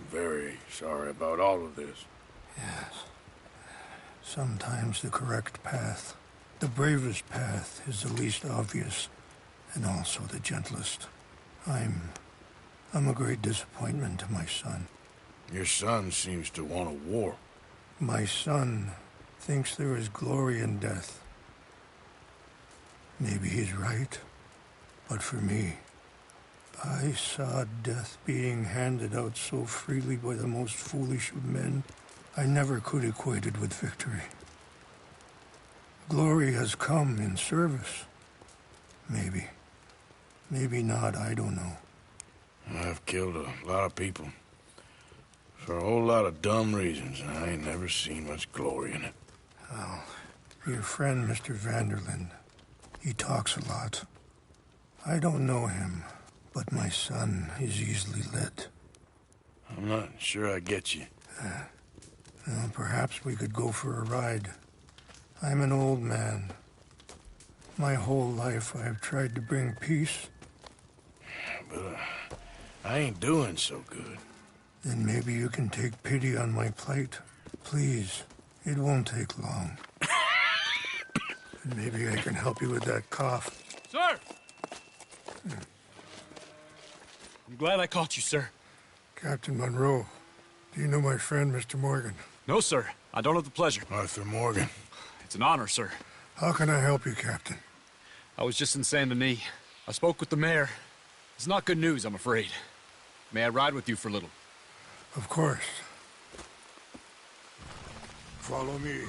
very sorry about all of this. Yes. Sometimes the correct path, the bravest path, is the least obvious, and also the gentlest. I'm a great disappointment to my son. Your son seems to want a war. My son thinks there is glory in death. Maybe he's right, but for me, I saw death being handed out so freely by the most foolish of men, I never could equate it with victory. Glory has come in service. Maybe. Maybe not, I don't know. I've killed a lot of people. For a whole lot of dumb reasons, and I ain't never seen much glory in it. Well, your friend, Mr. Vanderlyn, he talks a lot. I don't know him, but my son is easily led. I'm not sure I get you. Well, perhaps we could go for a ride. I'm an old man. My whole life I have tried to bring peace. But I ain't doing so good. Then maybe you can take pity on my plight. Please, it won't take long. And maybe I can help you with that cough. Sir! I'm glad I caught you, sir. Captain Monroe, do you know my friend, Mr. Morgan? No, sir. I don't have the pleasure. Arthur Morgan. It's an honor, sir. How can I help you, Captain? I was just in Saint Denis. I spoke with the mayor. It's not good news, I'm afraid. May I ride with you for a little? Of course. Follow me.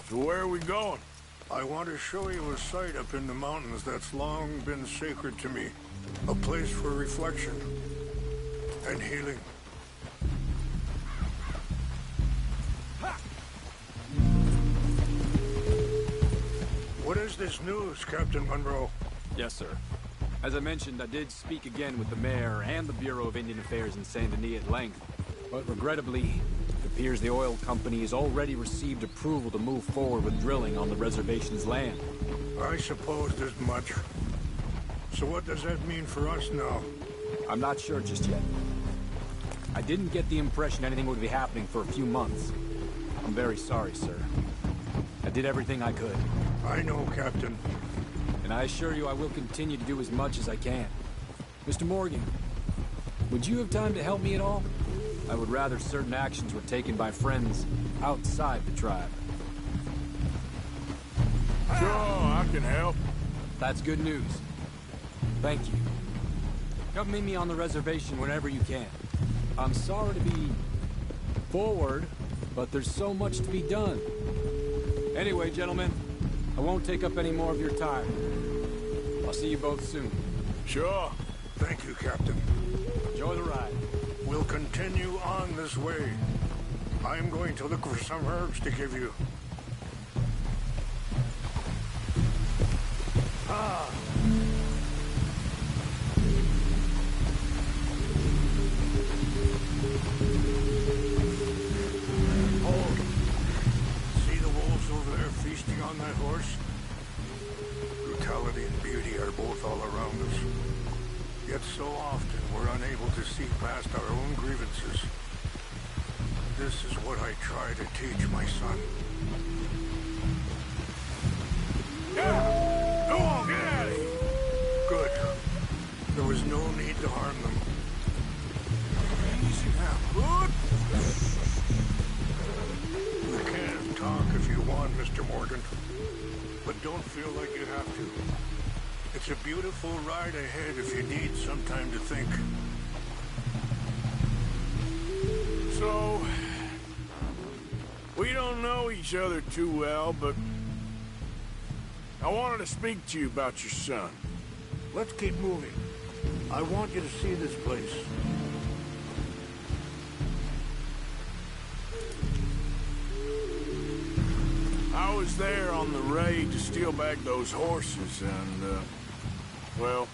So where are we going? I want to show you a site up in the mountains that's long been sacred to me. A place for reflection and healing. What is this news, Captain Monroe? Yes, sir. As I mentioned, I did speak again with the mayor and the Bureau of Indian Affairs in Saint Denis at length. But regrettably, it appears the oil company has already received approval to move forward with drilling on the reservation's land. I supposed as much. So what does that mean for us now? I'm not sure just yet. I didn't get the impression anything would be happening for a few months. I'm very sorry, sir. I did everything I could. I know, Captain. And I assure you I will continue to do as much as I can. Mr. Morgan, would you have time to help me at all? I would rather certain actions were taken by friends outside the tribe. Sure, I can help. That's good news. Thank you. Come meet me on the reservation whenever you can. I'm sorry to be forward, but there's so much to be done. Anyway, gentlemen, I won't take up any more of your time. I'll see you both soon. Sure. Thank you, Captain. Enjoy the ride. We'll continue on this way. I'm going to look for some herbs to give you. Ah. Oh. See the wolves over there feasting on that horse? Brutality and beauty are both all around us. Yet so often we're unable to see past our own grievances. This is what I try to teach my son. Yeah! Go on, get out of here! Good. There was no need to harm them. Easy now. We can talk if you want, Mr. Morgan. But don't feel like you have to. It's a beautiful ride ahead if you need some time to think. So, we don't know each other too well, but I wanted to speak to you about your son. Let's keep moving. I want you to see this place. I was there on the raid to steal back those horses, and, well,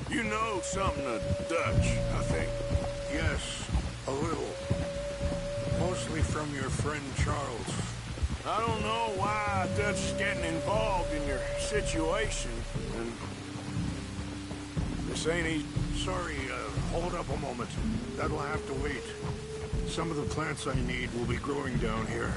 you know something of Dutch, I think. Yes, a little. Mostly from your friend Charles. I don't know why Dutch is getting involved in your situation, and this ain't easy. Sorry, hold up a moment. That'll have to wait. Some of the plants I need will be growing down here.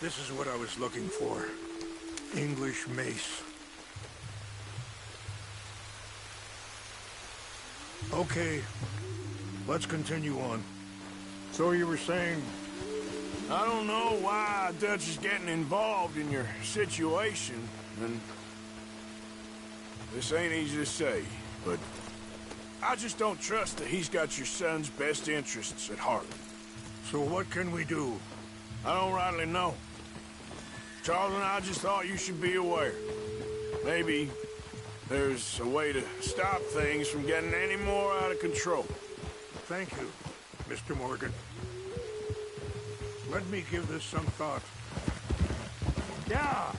This is what I was looking for. English mace. Okay, let's continue on. So you were saying I don't know why Dutch is getting involved in your situation, and this ain't easy to say, but I just don't trust that he's got your son's best interests at heart. So what can we do? I don't rightly know. Charles and I just thought you should be aware. Maybe there's a way to stop things from getting any more out of control. Thank you, Mr. Morgan. Let me give this some thought. Yeah.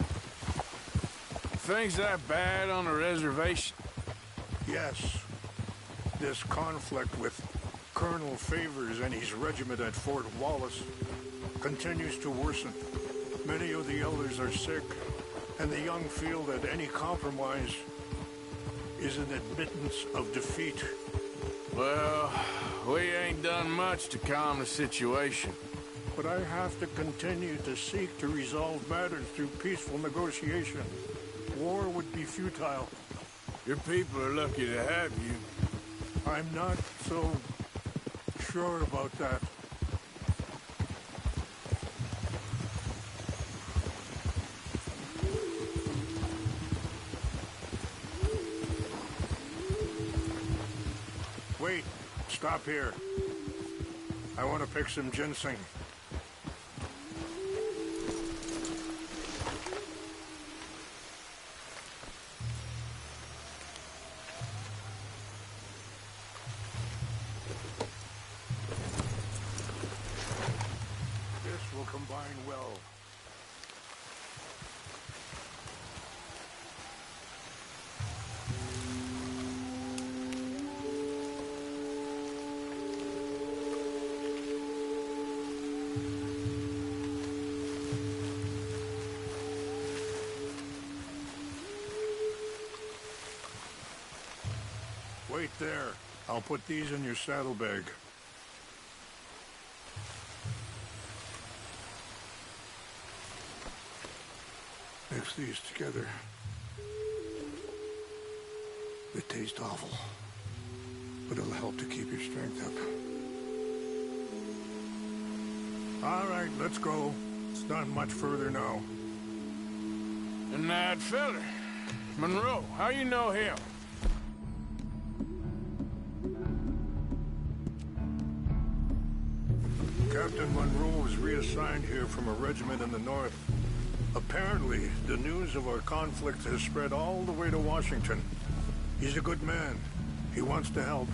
Things that bad on the reservation? Yes. This conflict with Colonel Favors and his regiment at Fort Wallace continues to worsen. Many of the elders are sick, and the young feel that any compromise is an admittance of defeat. Well, we ain't done much to calm the situation. But I have to continue to seek to resolve matters through peaceful negotiation. War would be futile. Your people are lucky to have you. I'm not so sure about that. Wait, stop here. I want to pick some ginseng. This will combine well. Wait there. I'll put these in your saddlebag. Mix these together. They taste awful, but it'll help to keep your strength up. All right, let's go. It's not much further now. And that fella, Monroe, how you know him? Captain Monroe was reassigned here from a regiment in the north. Apparently, the news of our conflict has spread all the way to Washington. He's a good man. He wants to help.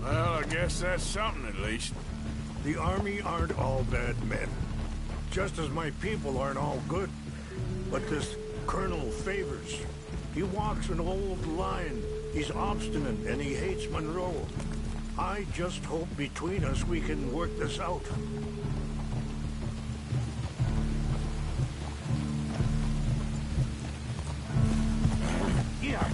Well, I guess that's something at least. The Army aren't all bad men. Just as my people aren't all good. But this Colonel Favors, he walks an old line. He's obstinate and he hates Monroe. I just hope between us we can work this out. Yeah.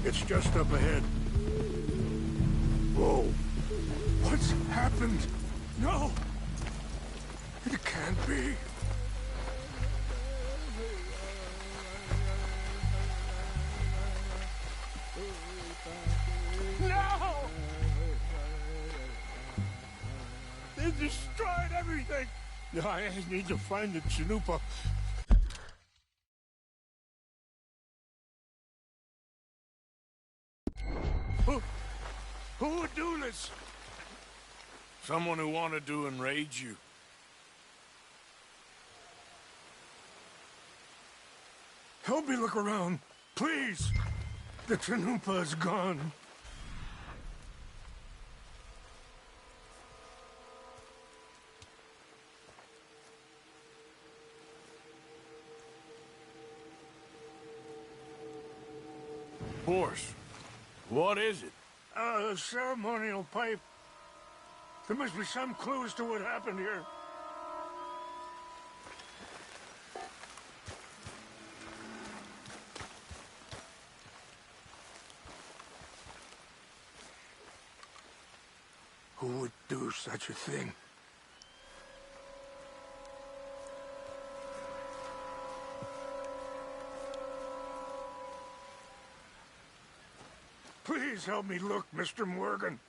It's just up ahead. Whoa. What's happened? No! It can't be. No! They destroyed everything! I need to find the chalupa. Who would do this? Someone who wanted to enrage you. Help me look around, please. The chalupa is gone. Horse. What is it? A ceremonial pipe. There must be some clues to what happened here. Who would do such a thing? Please help me look, Mr. Morgan.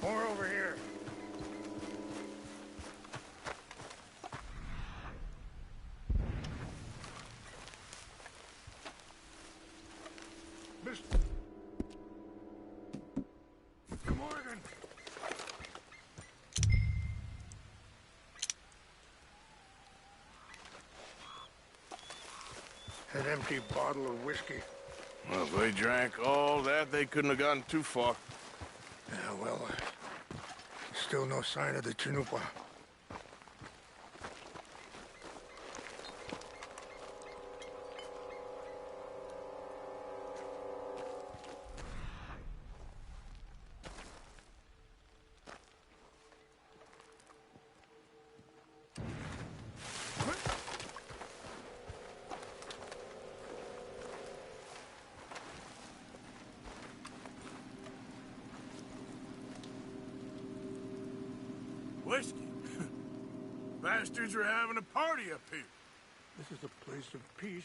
More over here. Mr. Morgan. An empty bottle of whiskey. Well, if they drank all that, they couldn't have gotten too far. Yeah, well, still no sign of the chalupa. Whiskey? Bastards are having a party up here. This is a place of peace.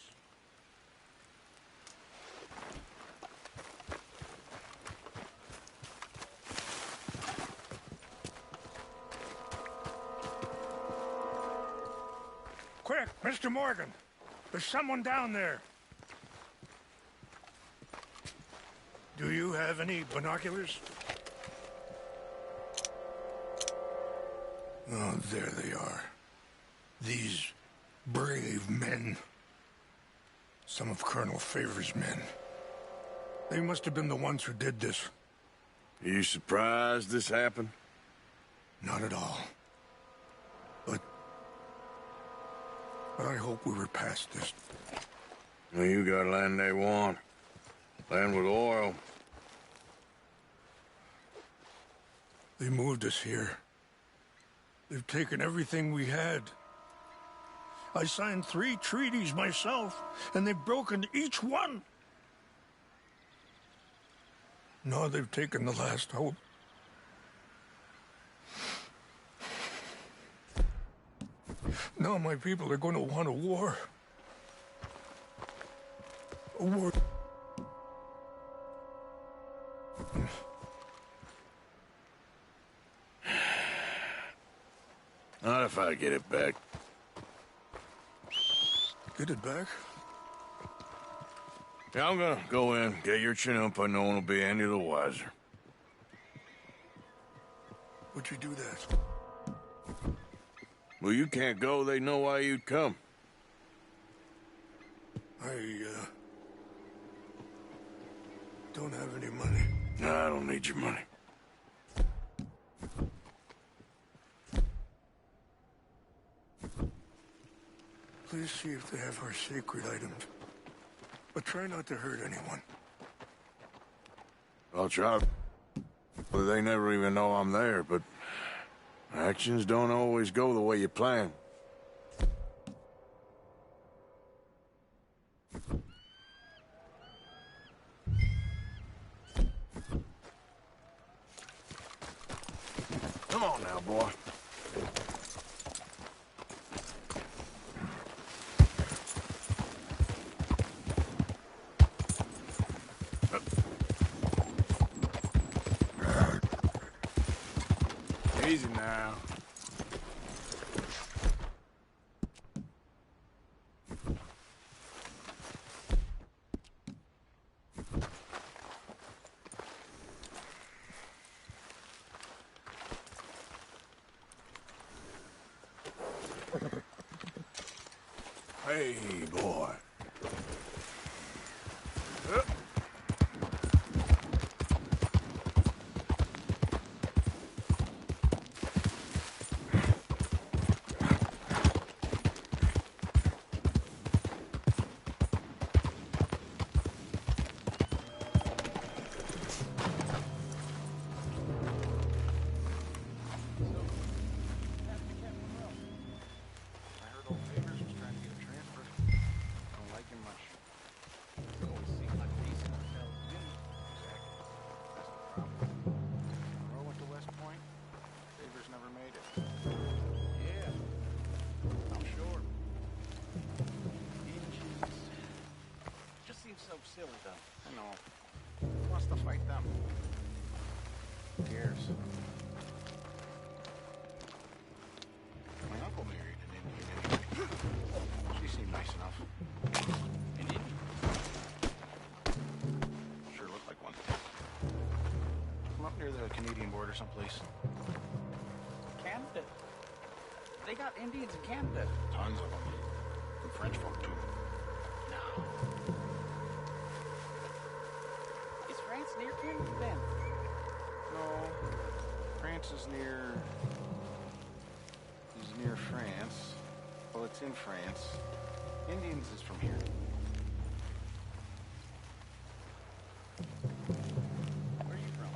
Quick, Mr. Morgan. There's someone down there. Do you have any binoculars? Oh, there they are. These brave men. Some of Colonel Favor's men. They must have been the ones who did this. Are you surprised this happened? Not at all. But I hope we were past this. Well, you got land they want. Land with oil. They moved us here. They've taken everything we had. I signed 3 treaties myself, and they've broken each one. Now they've taken the last hope. Now my people are going to want a war. A war. Not if I get it back. Get it back? Yeah, I'm gonna go in, get your Chinook, but no one will be any the wiser. Would you do that? Well, you can't go. They know why you'd come. I, don't have any money. No, I don't need your money. Please see if they have our sacred items. But try not to hurt anyone. I'll try. Well, they never even know I'm there, but actions don't always go the way you plan. Come on now, boy. Easy now. Hey, boy. So silly, though. I know. Who wants to fight them? Who cares? My uncle married an Indian. She seemed nice enough. An Indian? Sure looked like one. From up near the Canadian border someplace. Canada? They got Indians in Canada. Tons of them. And French folk, too. No. France near Canada then? No. France is near France. Well, it's in France. Indians is from here. Where are you from?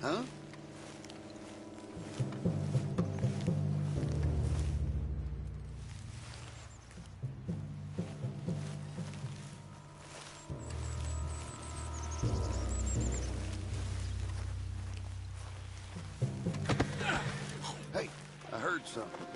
Huh? Hey, I heard something.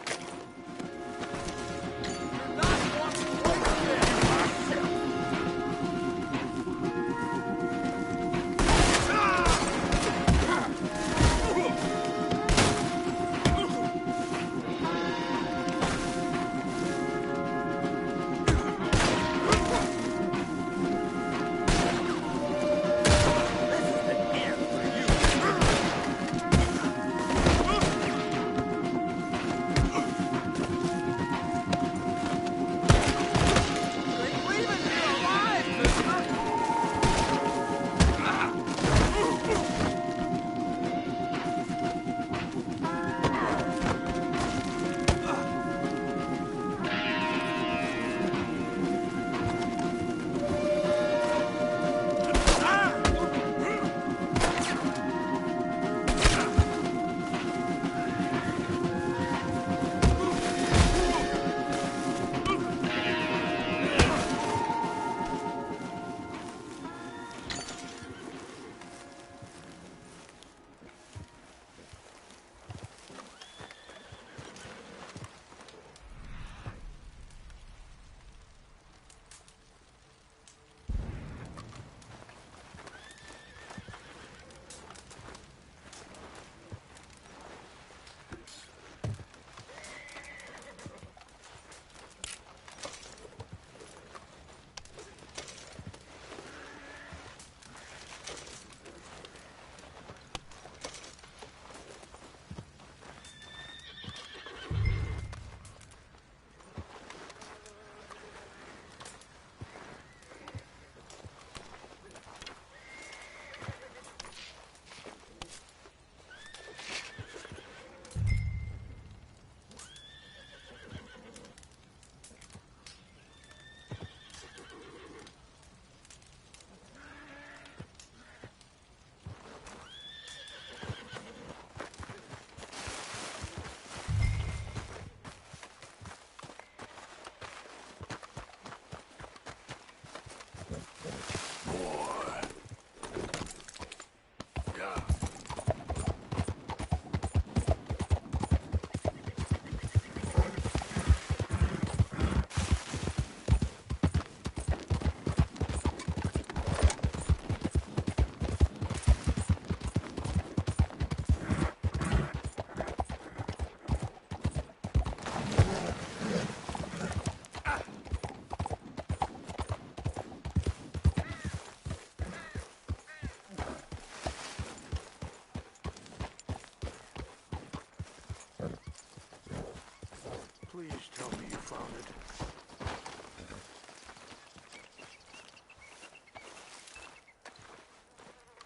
tell me you found it.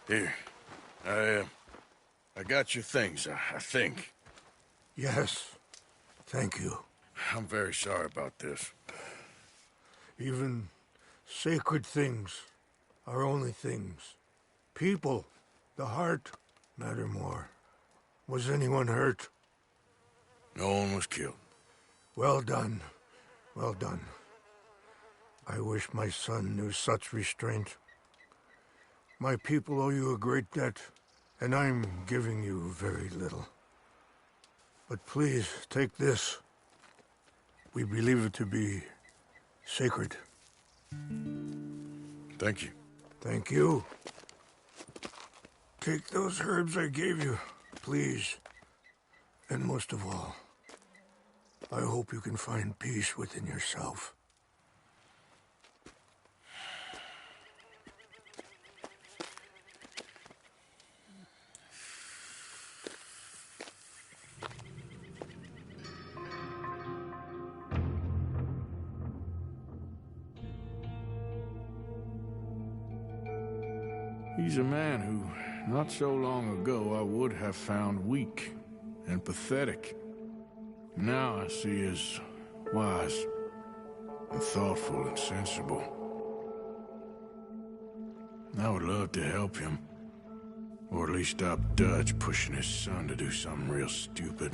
Here. I got your things, I think. Yes. Thank you. I'm very sorry about this. Even sacred things are only things. People, the heart, matter more. Was anyone hurt? No one was killed. Well done. Well done. I wish my son knew such restraint. My people owe you a great debt, and I'm giving you very little. But please, take this. We believe it to be sacred. Thank you. Thank you. Take those herbs I gave you, please. And most of all, I hope you can find peace within yourself. He's a man who, not so long ago, I would have found weak and pathetic. Now I see as wise and thoughtful and sensible. I would love to help him, or at least stop Dutch pushing his son to do something real stupid.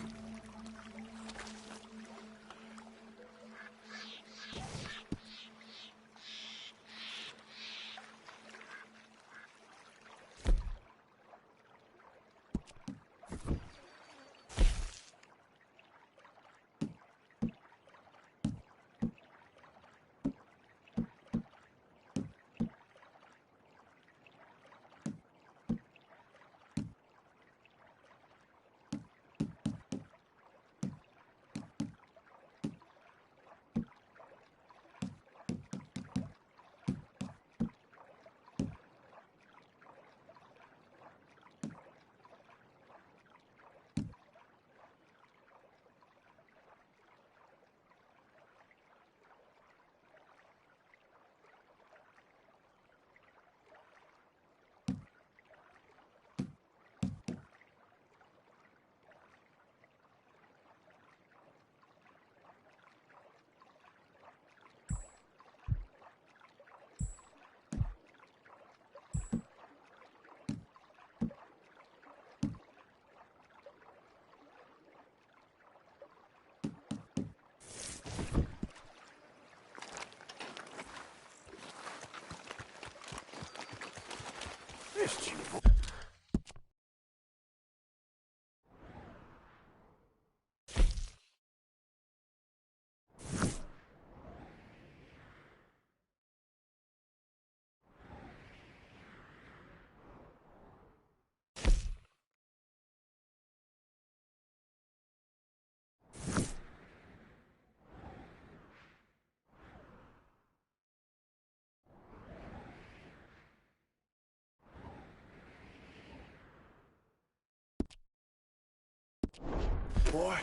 Boy.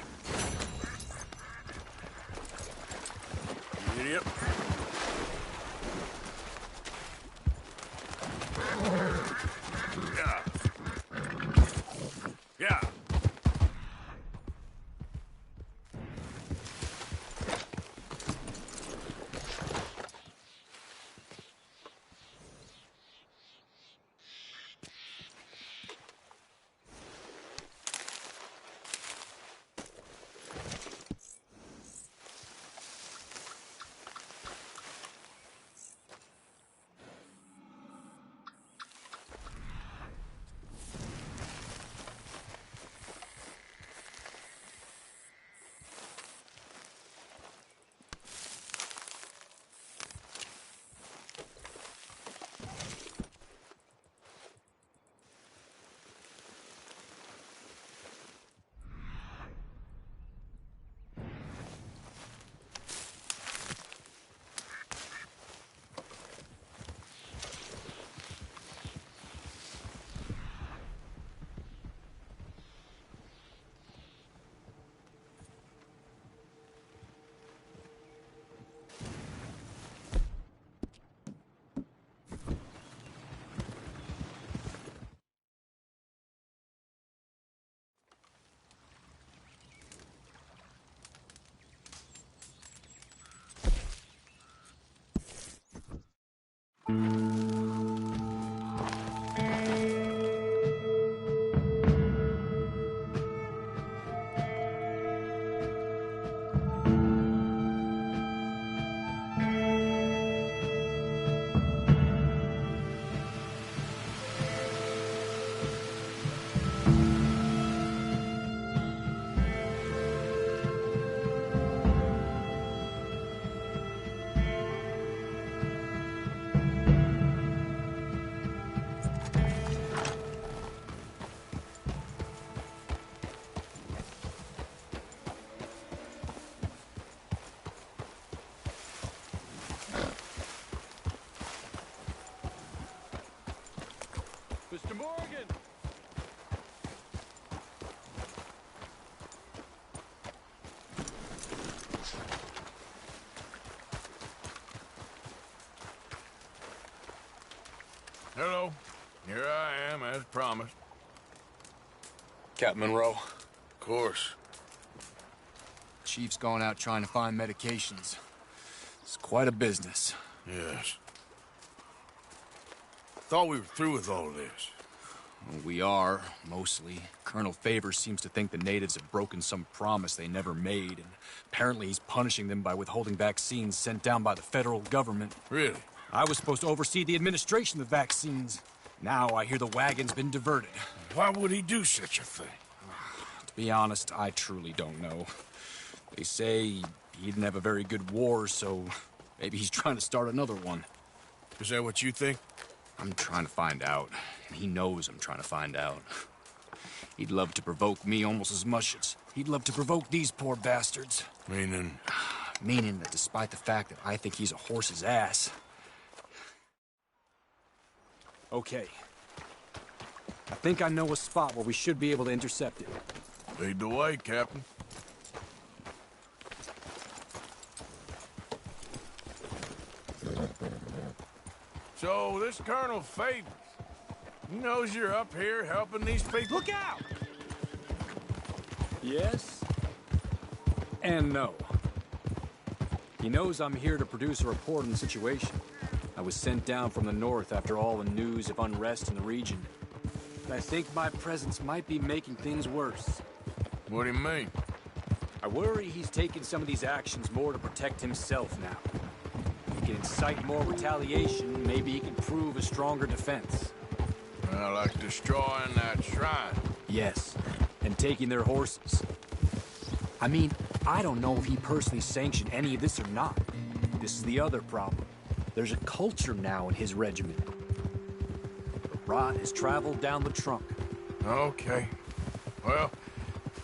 Idiot. Yeah. Yeah. Mr. Morgan! Hello. Here I am, as promised. Captain Monroe. Of course. Chief's going out trying to find medications. It's quite a business. Yes. Thought we were through with all of this. Well, we are, mostly. Colonel Favors seems to think the natives have broken some promise they never made, and apparently he's punishing them by withholding vaccines sent down by the federal government. Really? I was supposed to oversee the administration of the vaccines. Now I hear the wagon's been diverted. Why would he do such a thing? To be honest, I truly don't know. They say he didn't have a very good war, so maybe he's trying to start another one. Is that what you think? I'm trying to find out, and he knows I'm trying to find out. He'd love to provoke me almost as much as he'd love to provoke these poor bastards. Meaning? Meaning that despite the fact that I think he's a horse's ass... Okay. I think I know a spot where we should be able to intercept it. Lead the way, Captain. So, this Colonel Favors, he knows you're up here helping these people? Look out! Yes. And no. He knows I'm here to produce a report on the situation. I was sent down from the north after all the news of unrest in the region. But I think my presence might be making things worse. What do you mean? I worry he's taking some of these actions more to protect himself now. He can incite more retaliation, maybe he can prove a stronger defense. Well, like destroying that shrine. Yes, and taking their horses. I mean, I don't know if he personally sanctioned any of this or not. This is the other problem. There's a culture now in his regiment. The rot has traveled down the trunk. Okay. Well,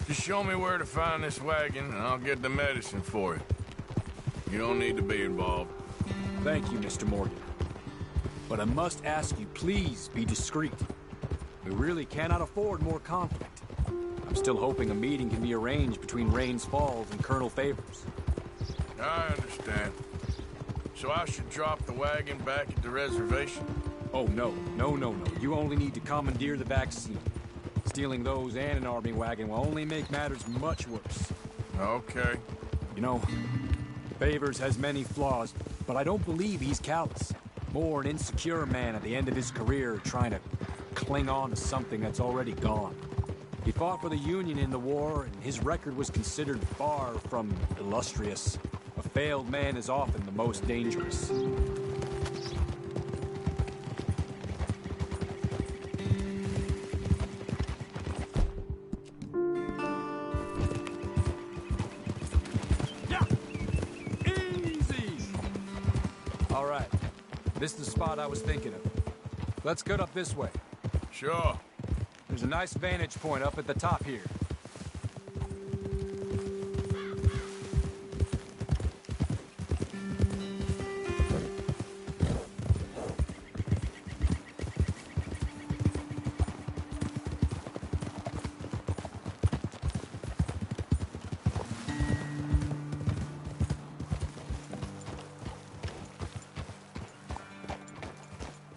just show me where to find this wagon, and I'll get the medicine for you. You don't need to be involved. Thank you, Mr. Morgan. But I must ask you, please be discreet. We really cannot afford more conflict. I'm still hoping a meeting can be arranged between Rains Falls and Colonel Favors. I understand. So I should drop the wagon back at the reservation? Oh, no. No. You only need to commandeer the vaccine. Stealing those and an army wagon will only make matters much worse. Okay. You know, Favors has many flaws, but I don't believe he's callous. More an insecure man at the end of his career trying to cling on to something that's already gone. He fought for the Union in the war, and his record was considered far from illustrious. A failed man is often the most dangerous. All right. This is the spot I was thinking of. Let's get up this way. Sure. There's a nice vantage point up at the top here.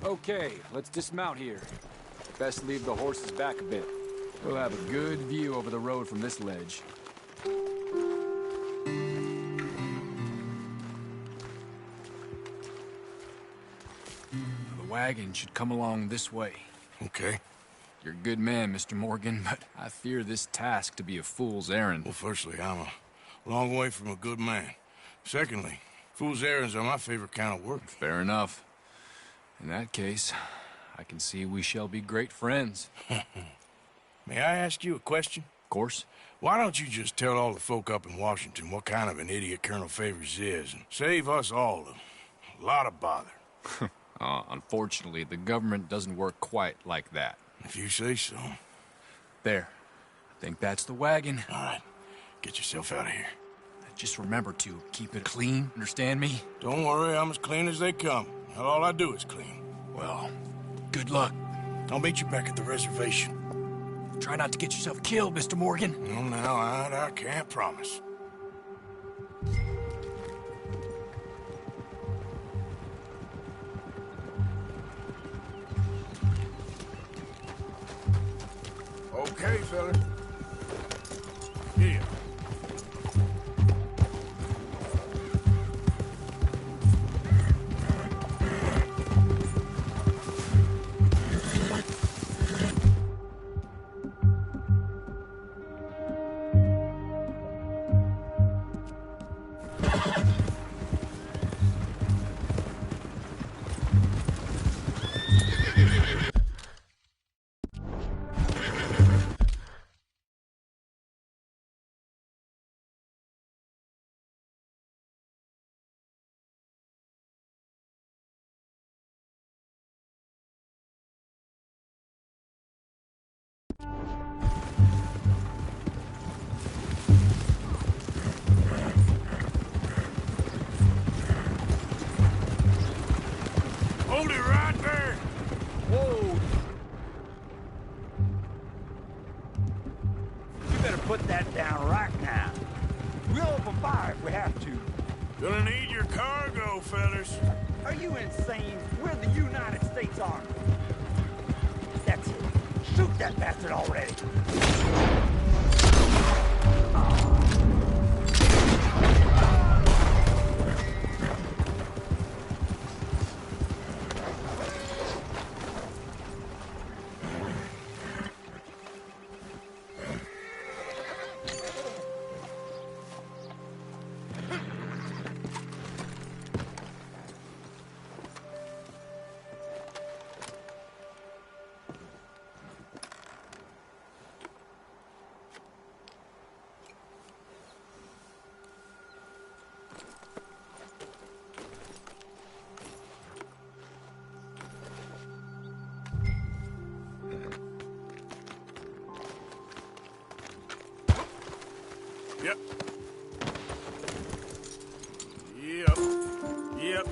Okay, let's dismount here. Best leave the horses back a bit. We'll have a good view over the road from this ledge. The wagon should come along this way. Okay. You're a good man, Mr. Morgan, but I fear this task to be a fool's errand. Well, firstly, I'm a long way from a good man. Secondly, fool's errands are my favorite kind of work. Fair enough. In that case, I can see we shall be great friends. May I ask you a question? Of course. Why don't you just tell all the folk up in Washington what kind of an idiot Colonel Favors is and save us all a lot of bother? Unfortunately, the government doesn't work quite like that. If you say so. There. I think that's the wagon. All right. Get yourself out of here. Just remember to keep it clean, understand me? Don't worry, I'm as clean as they come. All I do is clean. Well, good luck. I'll meet you back at the reservation. Try not to get yourself killed, Mr. Morgan. Well, now, I can't promise. Okay, fellas. Yeah. Hold it right there! Whoa! You better put that down right now. We'll open fire if we have to. Gonna need your cargo, fellas. Are you insane? We're the United States Army. That's it. Shoot that bastard already. Yep. Yep.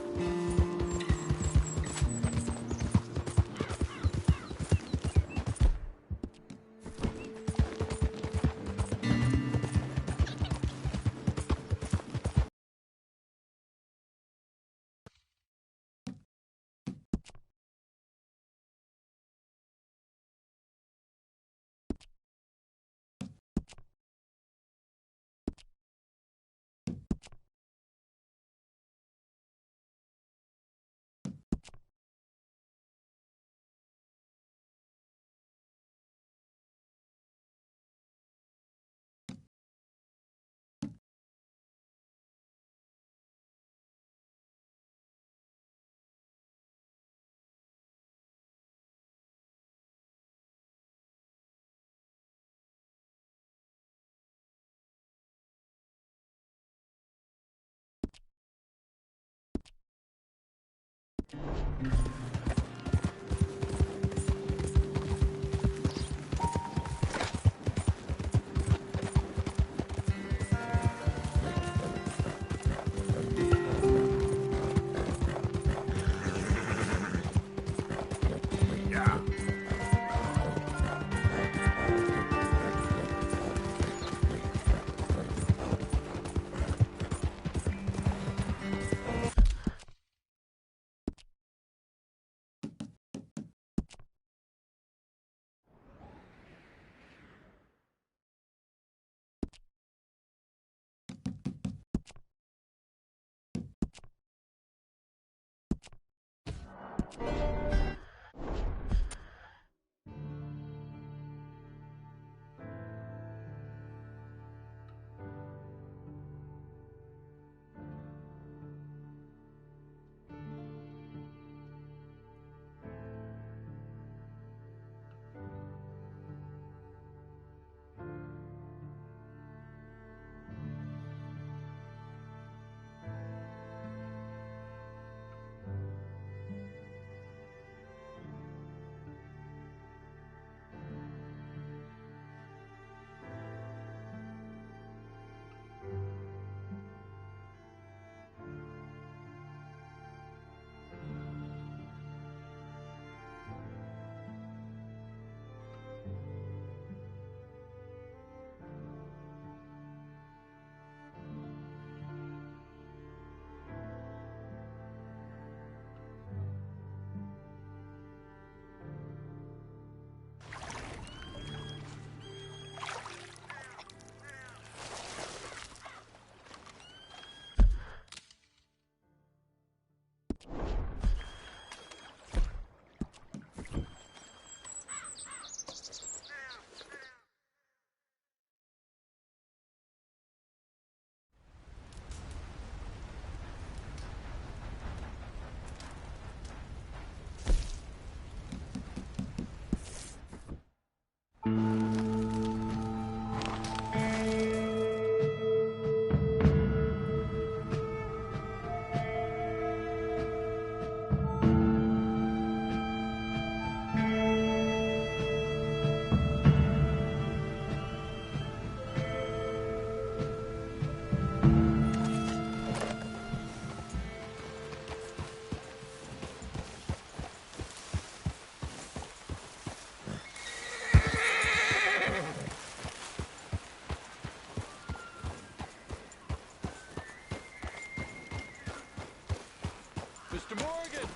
Mr. Morgan!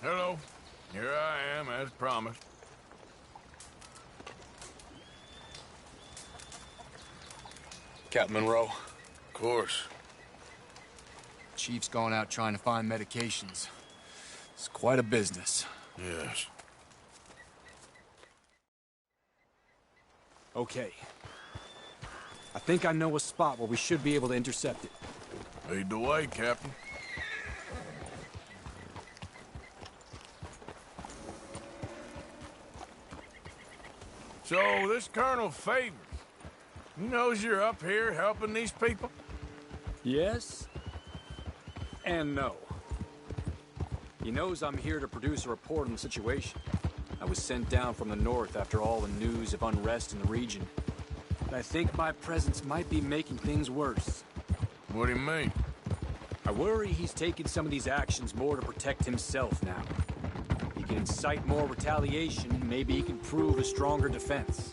Hello. Here I am, as promised. Captain Monroe. Of course. Chief's gone out trying to find medications. It's quite a business. Yes. Okay. I think I know a spot where we should be able to intercept it. Lead the way, Captain. So, this Colonel Favors, he knows you're up here helping these people? Yes. And no. He knows I'm here to produce a report on the situation. I was sent down from the north after all the news of unrest in the region. But I think my presence might be making things worse. What do you mean? I worry he's taking some of these actions more to protect himself now. He can incite more retaliation, maybe he can prove a stronger defense.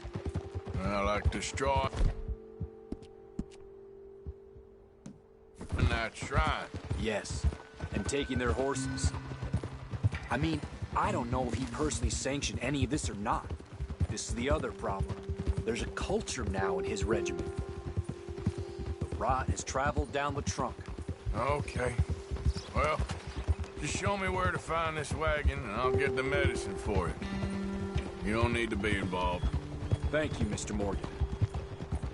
I like to straw in that shrine. Yes, and taking their horses. I mean, I don't know if he personally sanctioned any of this or not. This is the other problem. There's a culture now in his regiment. The rot has traveled down the trunk. Okay. Well, just show me where to find this wagon, and I'll get the medicine for you. You don't need to be involved. Thank you, Mr. Morgan.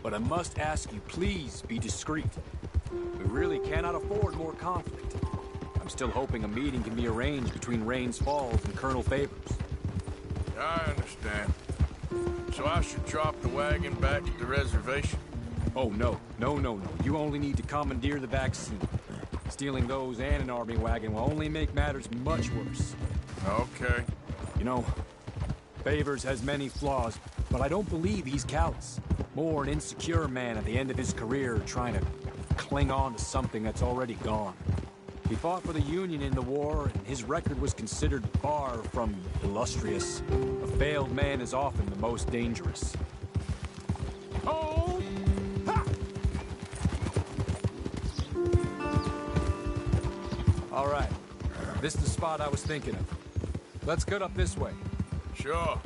But I must ask you, please be discreet. We really cannot afford more conflict. I'm still hoping a meeting can be arranged between Rains Falls and Colonel Favors. I understand. So I should drop the wagon back at the reservation? Oh, no. No. You only need to commandeer the vaccine. Stealing those and an army wagon will only make matters much worse. Okay. You know, Favors has many flaws, but I don't believe he's callous. More an insecure man at the end of his career trying to cling on to something that's already gone. He fought for the Union in the war, and his record was considered far from illustrious. A failed man is often the most dangerous. Oh! Ha! All right. This is the spot I was thinking of. Let's cut up this way. Sure.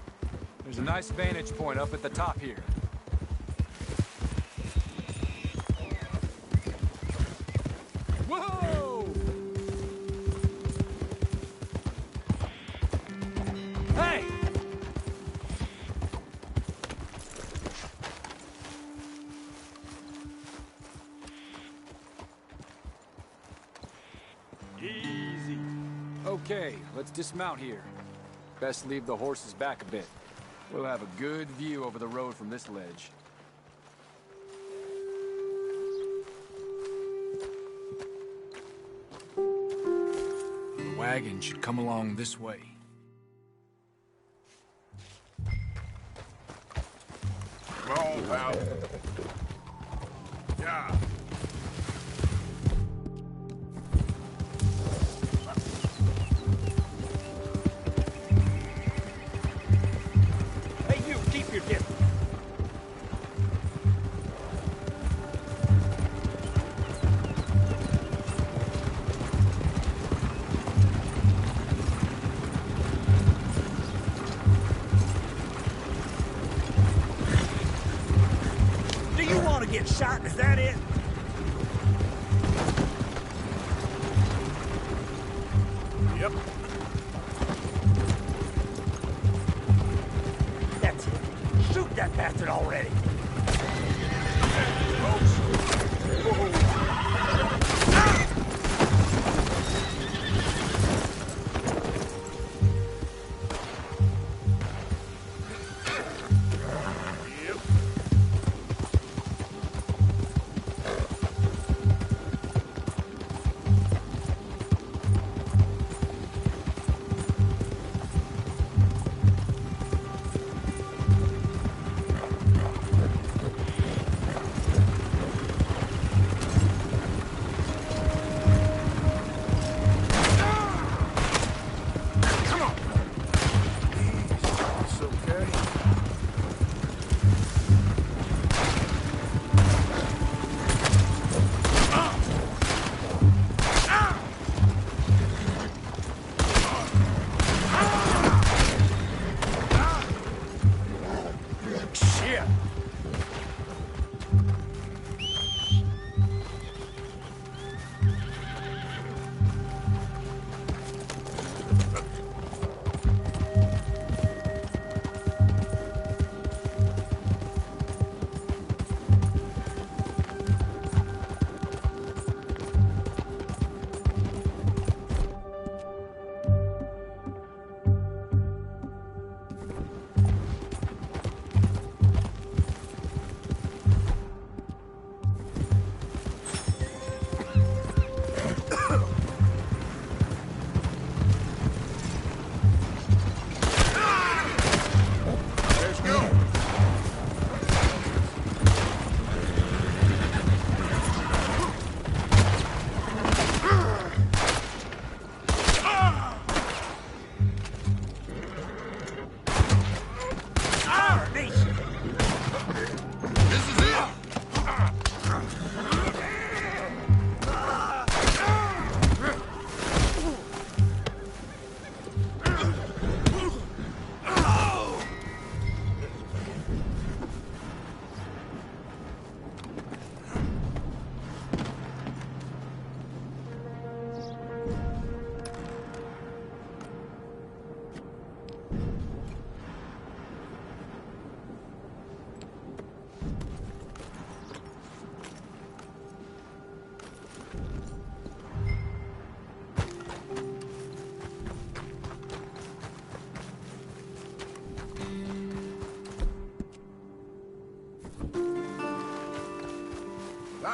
There's a nice vantage point up at the top here. Whoa! Hey! Easy. Okay, let's dismount here. Best leave the horses back a bit. We'll have a good view over the road from this ledge. The wagon should come along this way. Come on, pal. Yeah. Hey, you, keep your distance. Do you want to get shot? Is that it? Yep. That's it. Shoot that bastard already.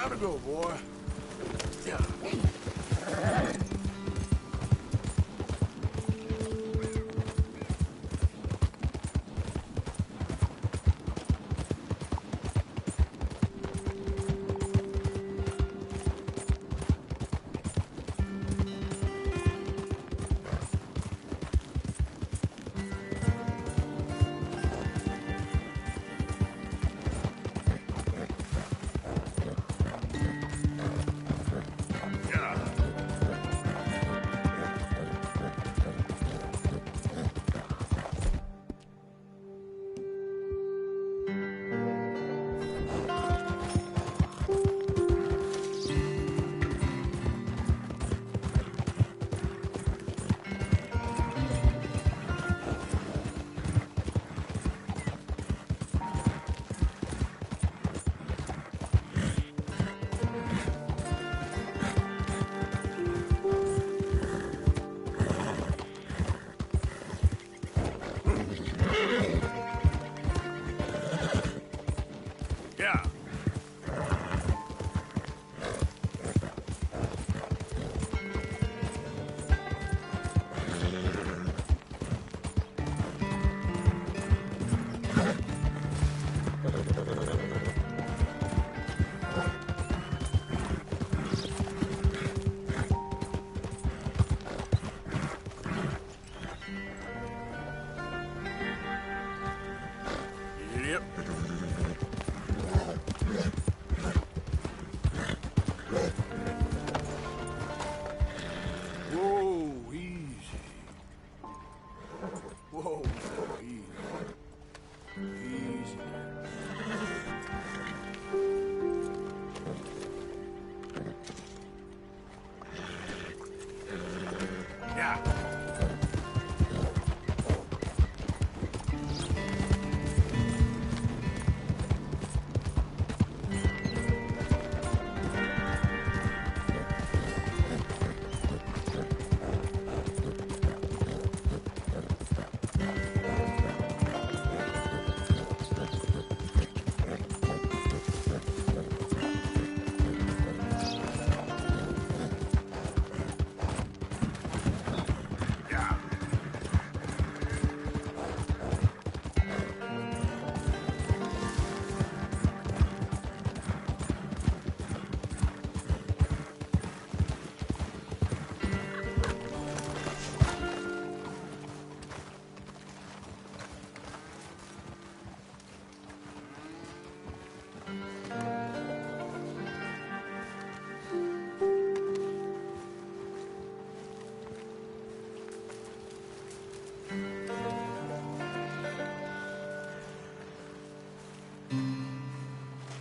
Time to go, boy. Yeah.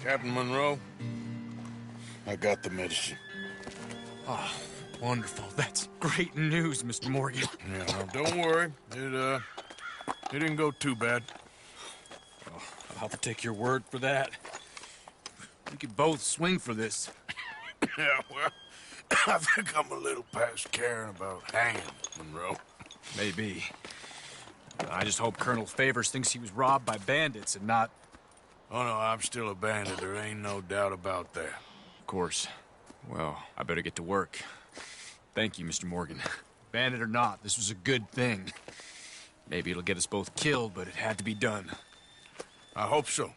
Captain Monroe, I got the medicine. Oh, wonderful. That's great news, Mr. Morgan. Yeah, well, don't worry. It didn't go too bad. Oh, I'll have to take your word for that. We could both swing for this. Yeah, well, I think I'm a little past caring about hanging, Monroe. Maybe. I just hope Colonel Favors thinks he was robbed by bandits and not... Oh, no, I'm still a bandit. There ain't no doubt about that. Of course. Well, I better get to work. Thank you, Mr. Morgan. Bandit or not, this was a good thing. Maybe it'll get us both killed, but it had to be done. I hope so.